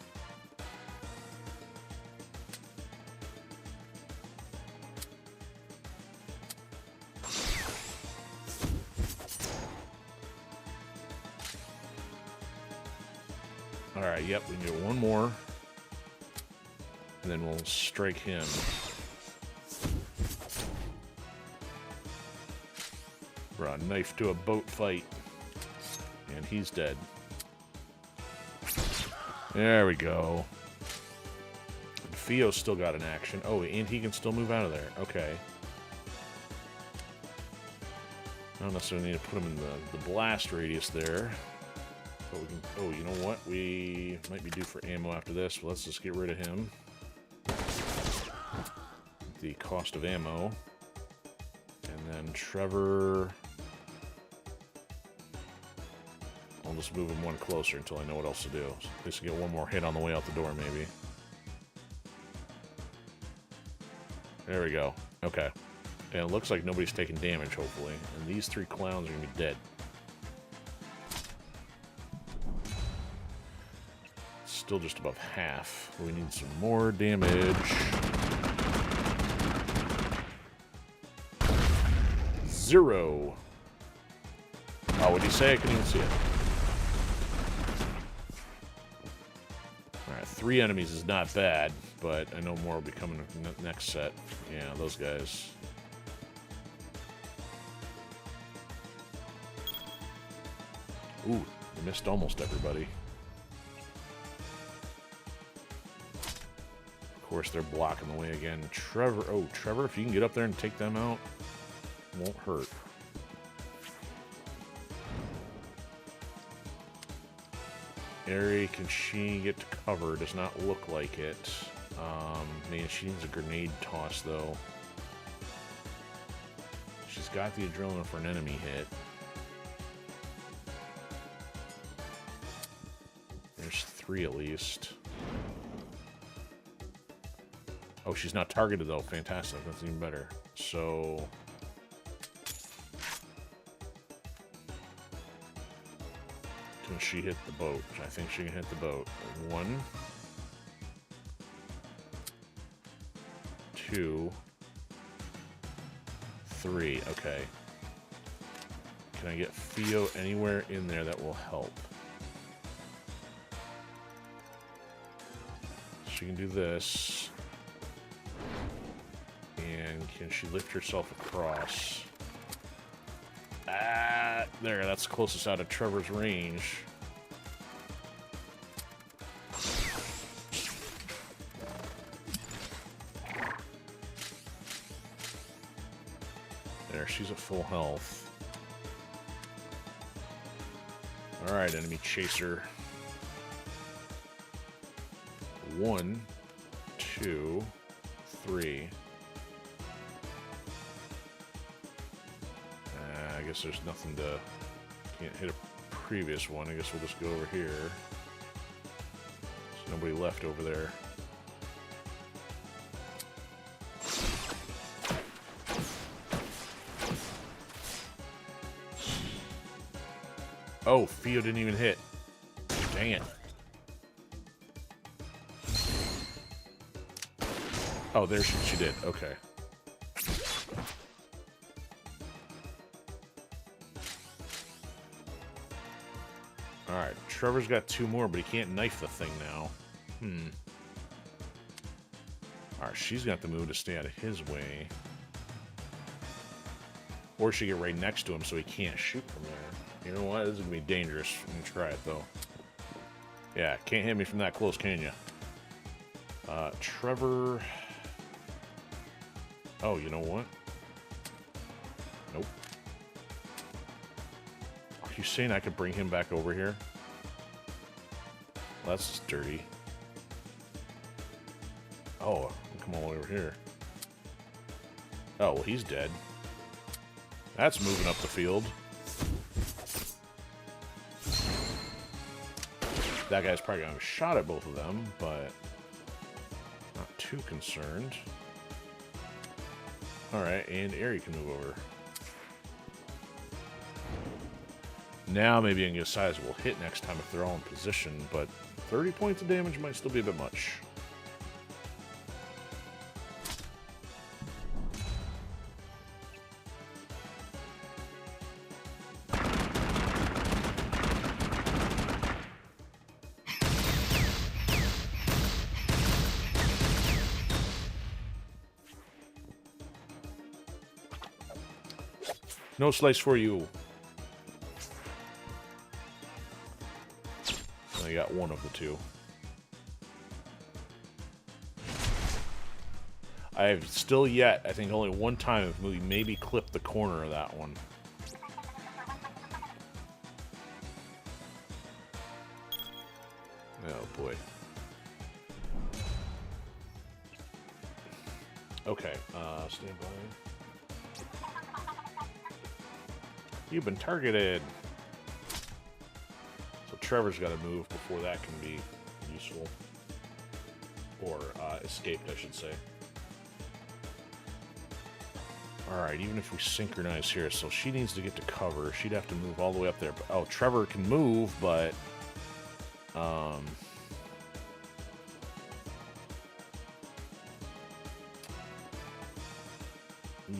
Alright, yep, we can get one more. And then we'll strike him. Brought a knife to a boat fight. And he's dead. There we go. And Theo's still got an action. Oh, and he can still move out of there. Okay. I don't necessarily need to put him in the blast radius there. But we can, oh, you know what? We might be due for ammo after this. Well, let's just get rid of him. The cost of ammo. And then Trevor... I'll just move him one closer until I know what else to do. So at least get one more hit on the way out the door, maybe. There we go. Okay. And it looks like nobody's taking damage, hopefully. And these 3 clowns are going to be dead. Still just above half. We need some more damage. 0. Oh, what did he say? I couldn't even see it. Alright, 3 enemies is not bad, but I know more will be coming in the next set. Yeah, those guys. Ooh, we missed almost everybody. Of course, they're blocking the way again. Trevor, oh, Trevor, if you can get up there and take them out, won't hurt. Ari, can she get to cover? Does not look like it. Man, she needs a grenade toss, though. She's got the adrenaline for an enemy hit. There's 3 at least. Oh, she's not targeted, though. Fantastic. That's even better. So... Can she hit the boat? I think she can hit the boat. 1, 2, 3. Okay. Can I get Theo anywhere in there that will help? She can do this. And can she lift herself across? Ah, there, that's closest out of Trevor's range. There, she's at full health. Alright, enemy chaser. 1, 2, 3. I guess there's nothing to... Can't hit a previous one. I guess we'll just go over here. There's nobody left over there. Oh, Theo didn't even hit. Dang it. Oh, there she did. Okay. Alright, Trevor's got 2 more, but he can't knife the thing now. Alright, she's going to have to move to stay out of his way. Or she get right next to him so he can't shoot from there. You know what? This is going to be dangerous. I'm going to try it, though. Yeah, can't hit me from that close, can you? Trevor... Oh, you know what? Nope. Are you saying I could bring him back over here? Well, that's just dirty. Oh, come all the way over here. Oh, well, he's dead. That's moving up the field. That guy's probably going to have a shot at both of them, but not too concerned. Alright, and Aerie can move over. Now maybe I can get a sizable hit next time if they're all in position, but 30 points of damage might still be a bit much. No slice for you. I got one of the 2. I've still yet, I think only one time have we maybe clipped the corner of that one. Oh boy. Okay, stand by. You've been targeted. So Trevor's got to move before that can be useful. Or escaped, I should say. Alright, even if we synchronize here, so she needs to get to cover. She'd have to move all the way up there. Oh, Trevor can move, but...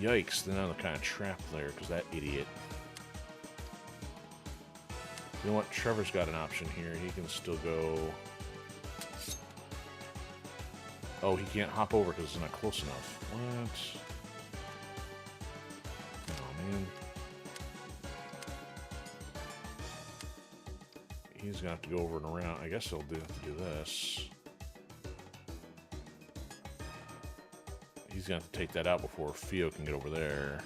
Yikes, then I'm kind of trapped there, because that idiot... You know what? Trevor's got an option here. He can still go... Oh, he can't hop over because it's not close enough. What? Oh, man. He's going to have to go over and around. I guess he'll have to do this. He's going to have to take that out before Theo can get over there.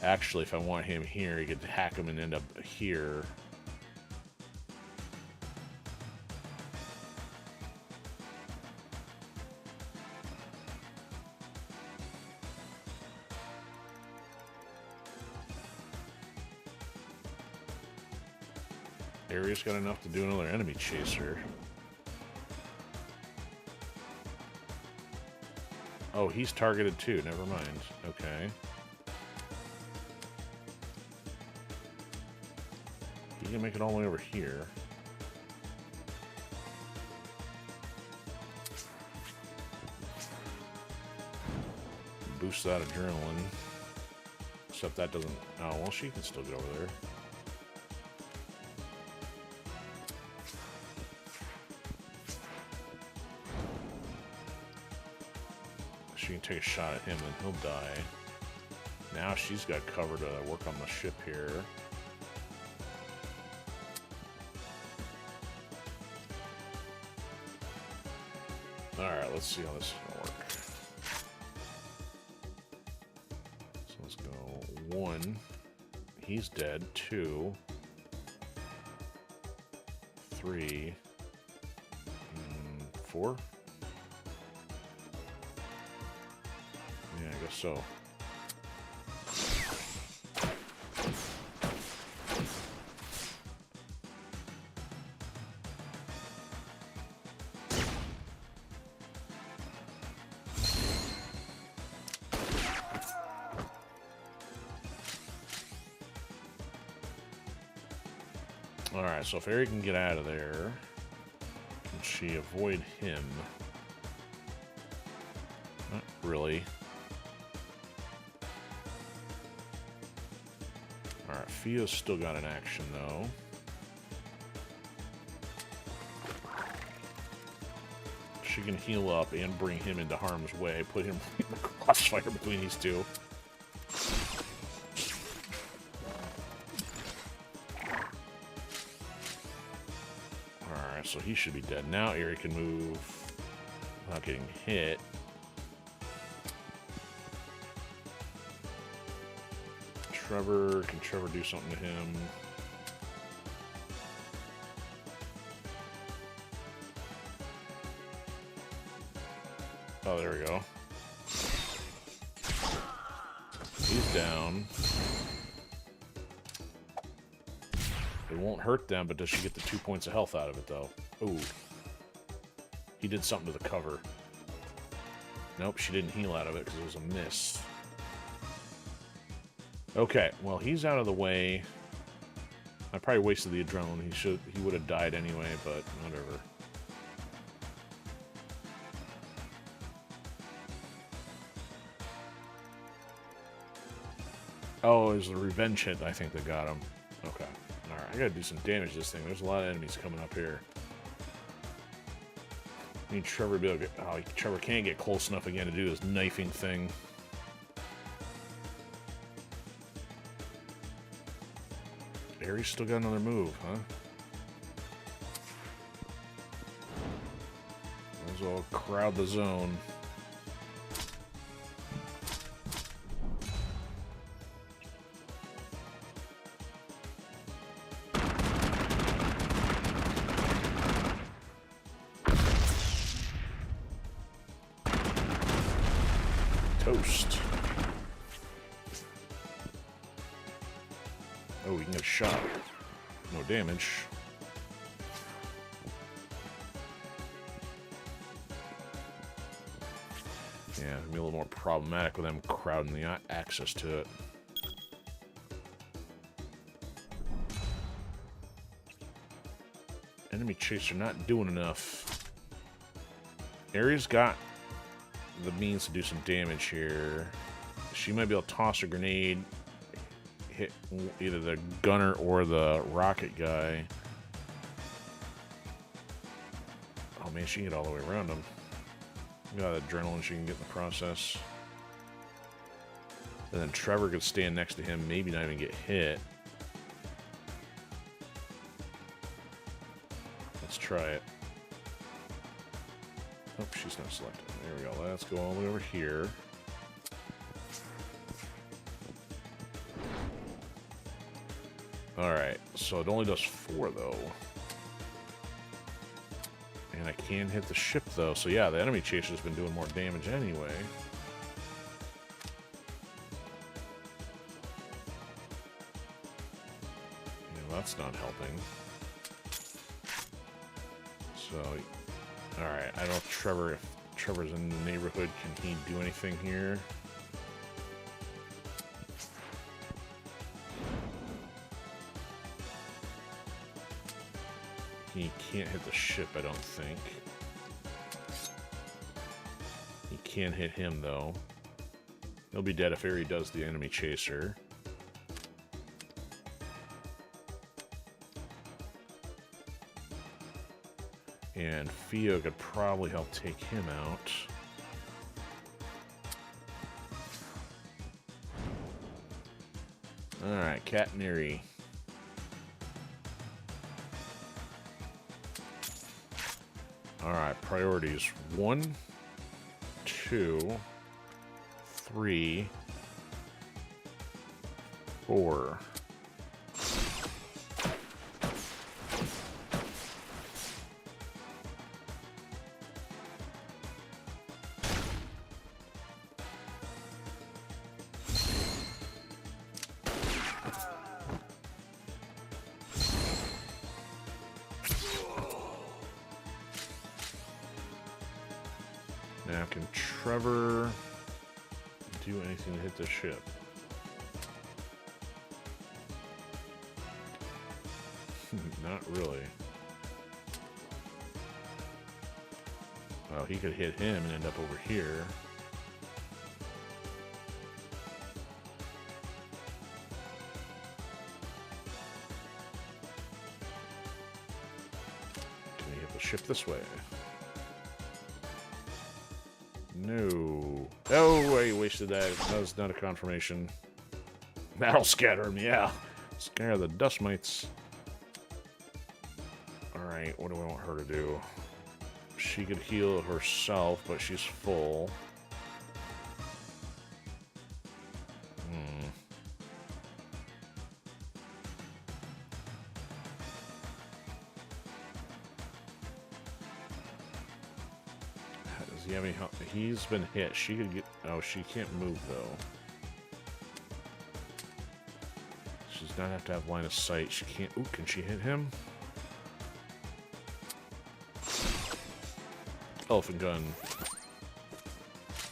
Actually, if I want him here, he could hack him and end up here. Area's got enough to do another enemy chaser. Oh, he's targeted too. Never mind. Okay. You can make it all the way over here. Boost that adrenaline. Except that doesn't... Oh, well, she can still get over there. She can take a shot at him and he'll die. Now she's got cover to work on the ship here. Alright, let's see how this is going to work. So let's go 1. He's dead. 2. 3. 4. Yeah, I guess so. Alright, so if Aerie can get out of there, can she avoid him? Not really. Alright, Fio's still got an action, though. She can heal up and bring him into harm's way, put him in the crossfire between these two. Alright, so he should be dead. Now Aerie can move without getting hit. Trevor, can Trevor do something to him? Oh, there we go. He's down. It won't hurt them, but does she get the 2 points of health out of it, though? Ooh. He did something to the cover. Nope, she didn't heal out of it because it was a miss. Okay, well, he's out of the way. I probably wasted the adrenaline. He would have died anyway, but whatever. Oh, it was the revenge hit, I think, that got him. Okay. Alright, I gotta do some damage to this thing. There's a lot of enemies coming up here. I need Trevor to be able to get... Oh, Trevor can't get close enough again to do this knifing thing. Aerie's still got another move, huh? Might as well crowd the zone. Toast. Oh, we can get a shot. No damage. Yeah, it'll be a little more problematic with them crowding the access to it. Enemy chaser not doing enough. Aerie's got the means to do some damage here. She might be able to toss a grenade, hit either the gunner or the rocket guy. Oh man, she can get all the way around him. Got adrenaline she can get in the process. And then Trevor could stand next to him, maybe not even get hit. Let's try it. Oh, she's not selected. There we go. Let's go all the way over here. Alright, so it only does 4, though. And I can hit the ship, though. So yeah, the enemy chaser's been doing more damage anyway. Yeah, that's not helping. So, alright, I don't know if Trevor's in the neighborhood. Can he do anything here? He can't hit the ship, I don't think. He can hit him, though. He'll be dead if Aerie does the enemy chaser. And Theo could probably help take him out. Alright, Cat and Aerie. Alright, priorities. 1, 2, 3, 4. Now, can Trevor do anything to hit the ship? Not really. Well, he could hit him and end up over here. Can he hit the ship this way? No. Oh, I wasted that. That was not a confirmation. That'll scatter him, yeah. Scare the dust mites. Alright, what do I want her to do? She could heal herself, but she's full. Does he have any help? He's been hit. She could get... Oh, she can't move, though. She does not have to have line of sight. She can't... Ooh, can she hit him? Elephant gun.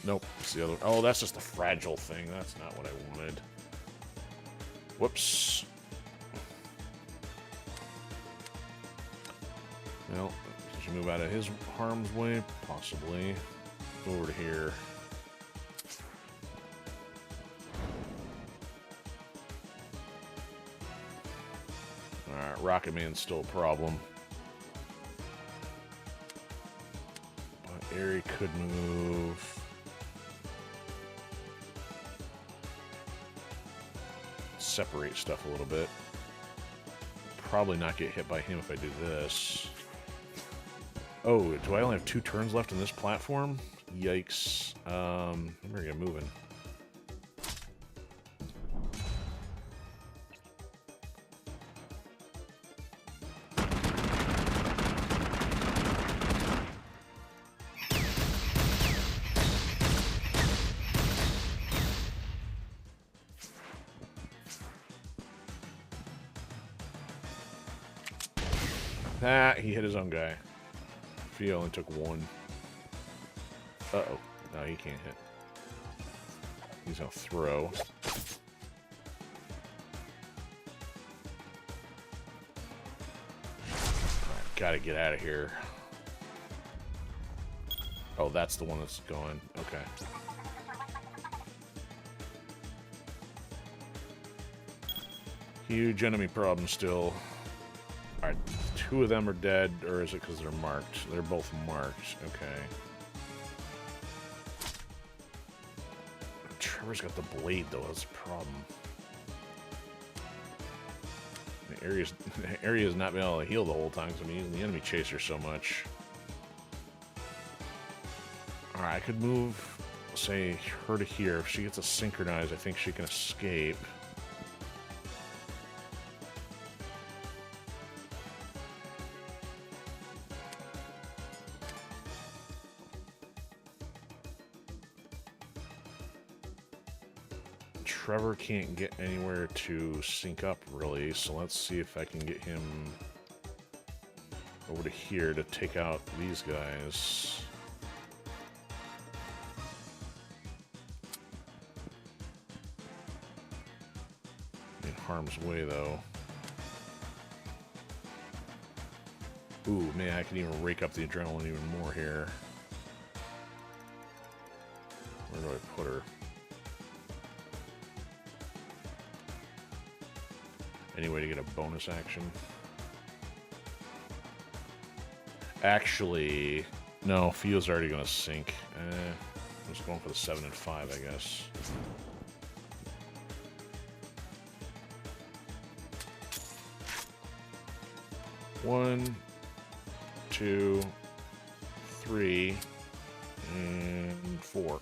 Nope, it's the other. Oh, that's just a fragile thing. That's not what I wanted. Whoops. Well, did you move out of his harm's way? Possibly. Over to here. Alright, Rocket Man's still a problem. Aerie could move. Separate stuff a little bit. Probably not get hit by him if I do this. Oh, do I only have 2 turns left in this platform? Yikes. I'm gonna get moving. Ah, he hit his own guy. He only took 1. Uh-oh. No, he can't hit. He's gonna throw. Alright, gotta get out of here. Oh, that's the one that's going. Okay. Huge enemy problem still. Alright, 2 of them are dead, or is it because they're marked? They're both marked. Okay. Trevor's got the blade, though. That's a problem. The area's not been able to heal the whole time because I'm using the enemy chaser so much. Alright, I could move, say, her to here. If she gets a synchronize, I think she can escape. Trevor can't get anywhere to sync up, really, so let's see if I can get him over to here to take out these guys. harm's way, though. Ooh, man, I can even rake up the adrenaline even more here. Where do I put her? Any way to get a bonus action? Actually, no, Fio's already going to sink. I'm just going for the 7 and 5, I guess. One, 2, 3, and 4.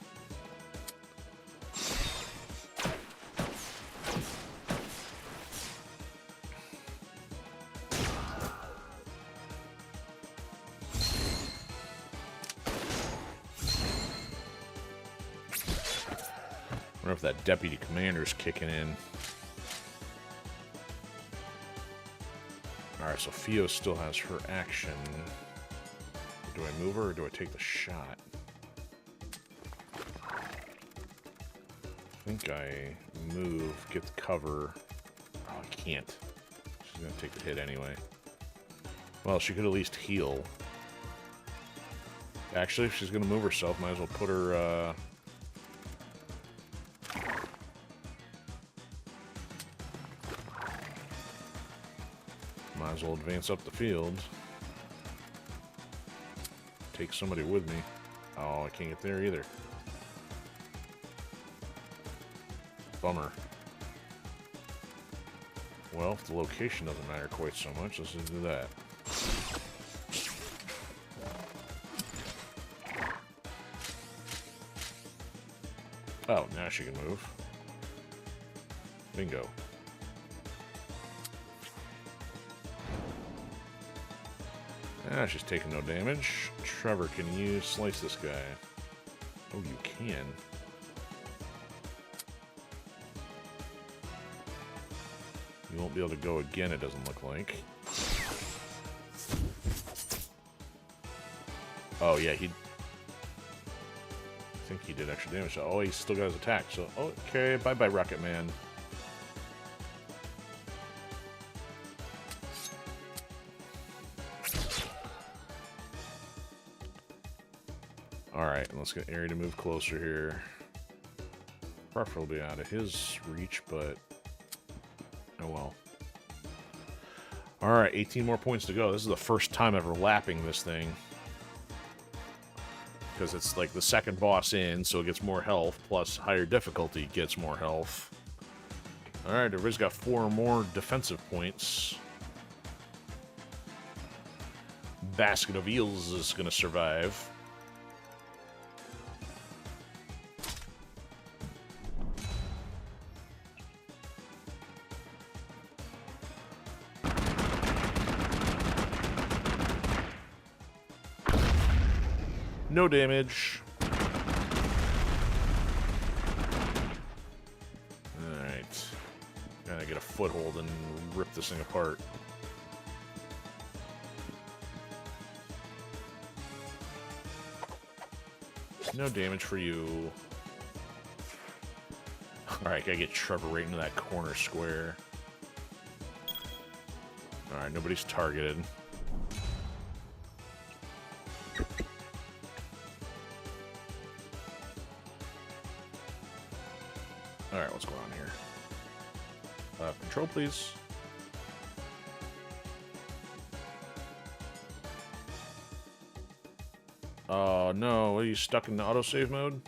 I wonder if that deputy commander's kicking in. Alright, so Fio still has her action. Do I move her or do I take the shot? I think I move, get the cover. Oh, I can't. She's gonna take the hit anyway. Well, she could at least heal. Actually, if she's gonna move herself, might as well put her, might as well advance up the field. Take somebody with me. Oh, I can't get there either. Bummer. Well, if the location doesn't matter quite so much, let's just do that. Oh, now she can move. Bingo. Ah, she's taking no damage. Trevor, can you slice this guy? Oh, you can. You won't be able to go again, it doesn't look like. Oh, yeah, I think he did extra damage. Oh, he's still got his attack. So, okay, bye-bye, Rocket Man. Alright, let's get Aerie to move closer here. Preferably out of his reach, but oh well. Alright, 18 more points to go. This is the first time ever lapping this thing. Because it's like the second boss in, so it gets more health, plus higher difficulty gets more health. Alright, everybody's got 4 more defensive points. Basket of Eels is going to survive. No damage. Alright. Gotta get a foothold and rip this thing apart. No damage for you. Alright, gotta get Trevor right into that corner square. Alright, nobody's targeted. Alright, what's going on here? Control, please. Oh, no. Are you stuck in the autosave mode?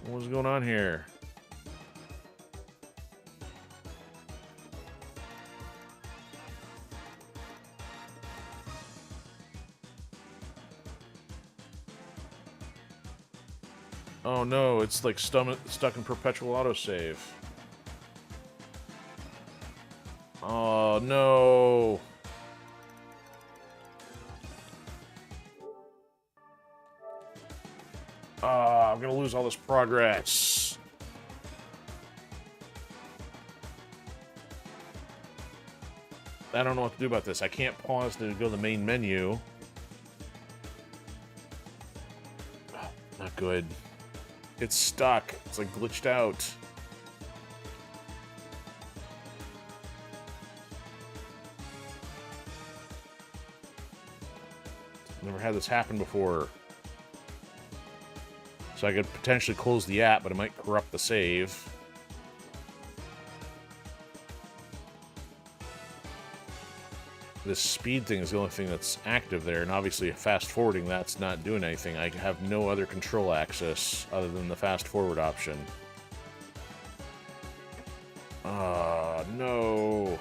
What's going on here? Oh no, it's like stuck in perpetual autosave. Oh no. I'm gonna lose all this progress. I don't know what to do about this. I can't pause to go to the main menu. Oh, not good. It's stuck. It's like glitched out. Never had this happen before. So I could potentially close the app, but it might corrupt the save. This speed thing is the only thing that's active there, and obviously fast forwarding, that's not doing anything. I have no other control access other than the fast forward option. No.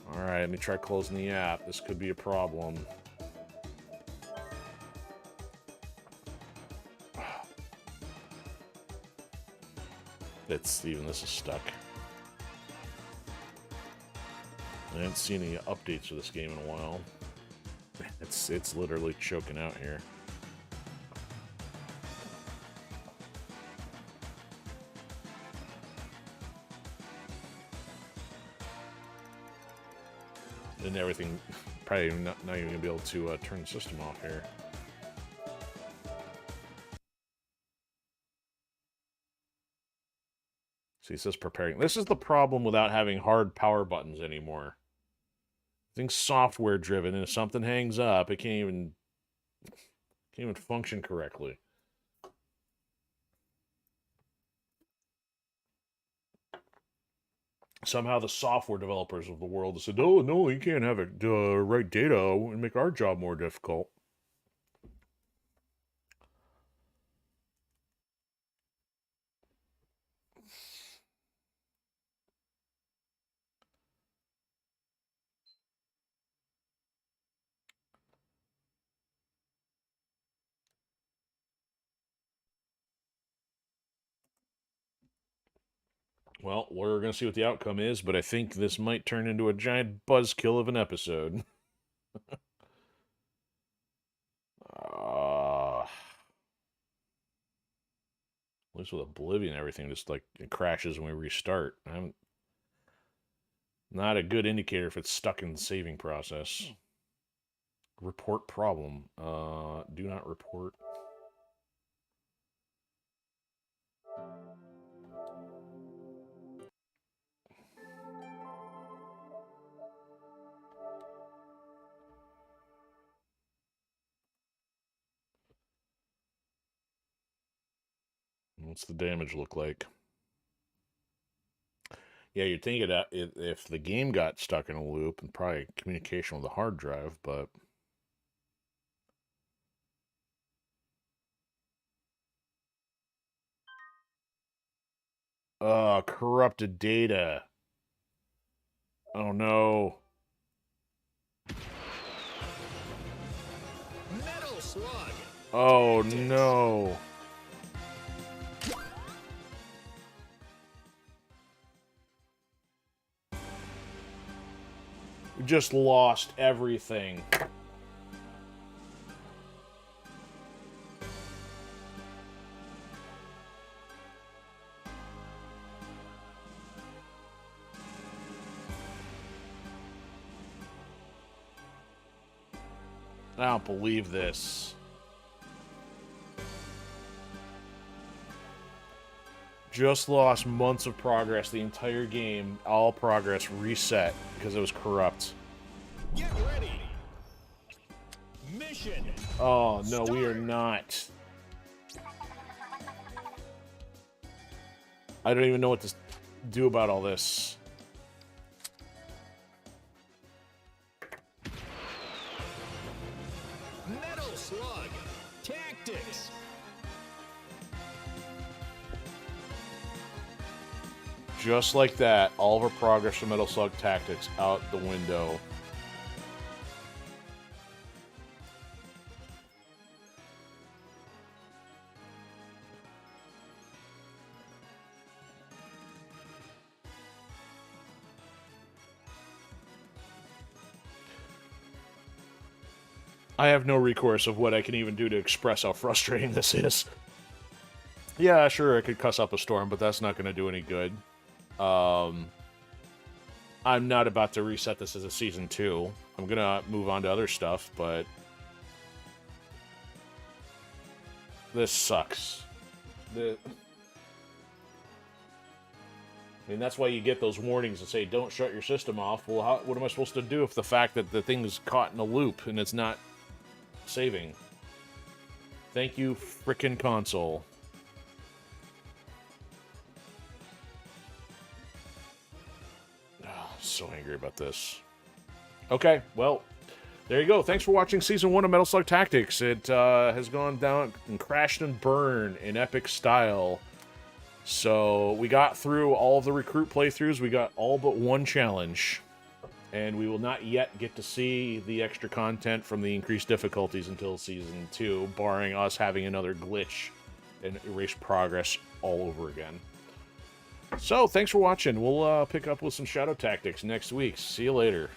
Alright, let me try closing the app. This could be a problem. Even this is stuck. I haven't seen any updates for this game in a while. It's literally choking out here. And everything, probably not even gonna be able to turn the system off here. See, it says preparing. This is the problem without having hard power buttons anymore. Things software driven, and if something hangs up, it can't even function correctly. Somehow the software developers of the world said, "Oh no, you can't have it write data and make our job more difficult." Well, we're going to see what the outcome is, but I think this might turn into a giant buzzkill of an episode. At least with Oblivion, everything just like it crashes when we restart. Not a good indicator if it's stuck in the saving process. Report problem. Do not report. What's the damage look like? Yeah, you'd think if the game got stuck in a loop, and probably communication with the hard drive, but... corrupted data. Oh no. Metal Slug. Oh Tactics. no. We just lost everything. I don't believe this. Just lost months of progress. The entire game, all progress reset because it was corrupt. Get ready. Mission. Oh, no, we are Start. not. I don't even know what to do about all this. Metal Slug. Tactics. Just like that, all of our progress from Metal Slug Tactics out the window. I have no recourse of what I can even do to express how frustrating this is. Yeah, sure, I could cuss up a storm, but that's not going to do any good. I'm not about to reset this as a Season 2. I'm going to move on to other stuff, but... This sucks. I mean, that's why you get those warnings that say, don't shut your system off. Well, what am I supposed to do if the fact that the thing is caught in a loop and it's not saving? Thank you, frickin' console. Oh, so angry about this. Okay, well, there you go. Thanks for watching Season 1 of Metal Slug Tactics. It has gone down and crashed and burned in epic style. So we got through all of the recruit playthroughs. We got all but one challenge. And we will not yet get to see the extra content from the increased difficulties until Season 2, barring us having another glitch and erase progress all over again. So, thanks for watching. We'll pick up with some Shadow Tactics next week. See you later.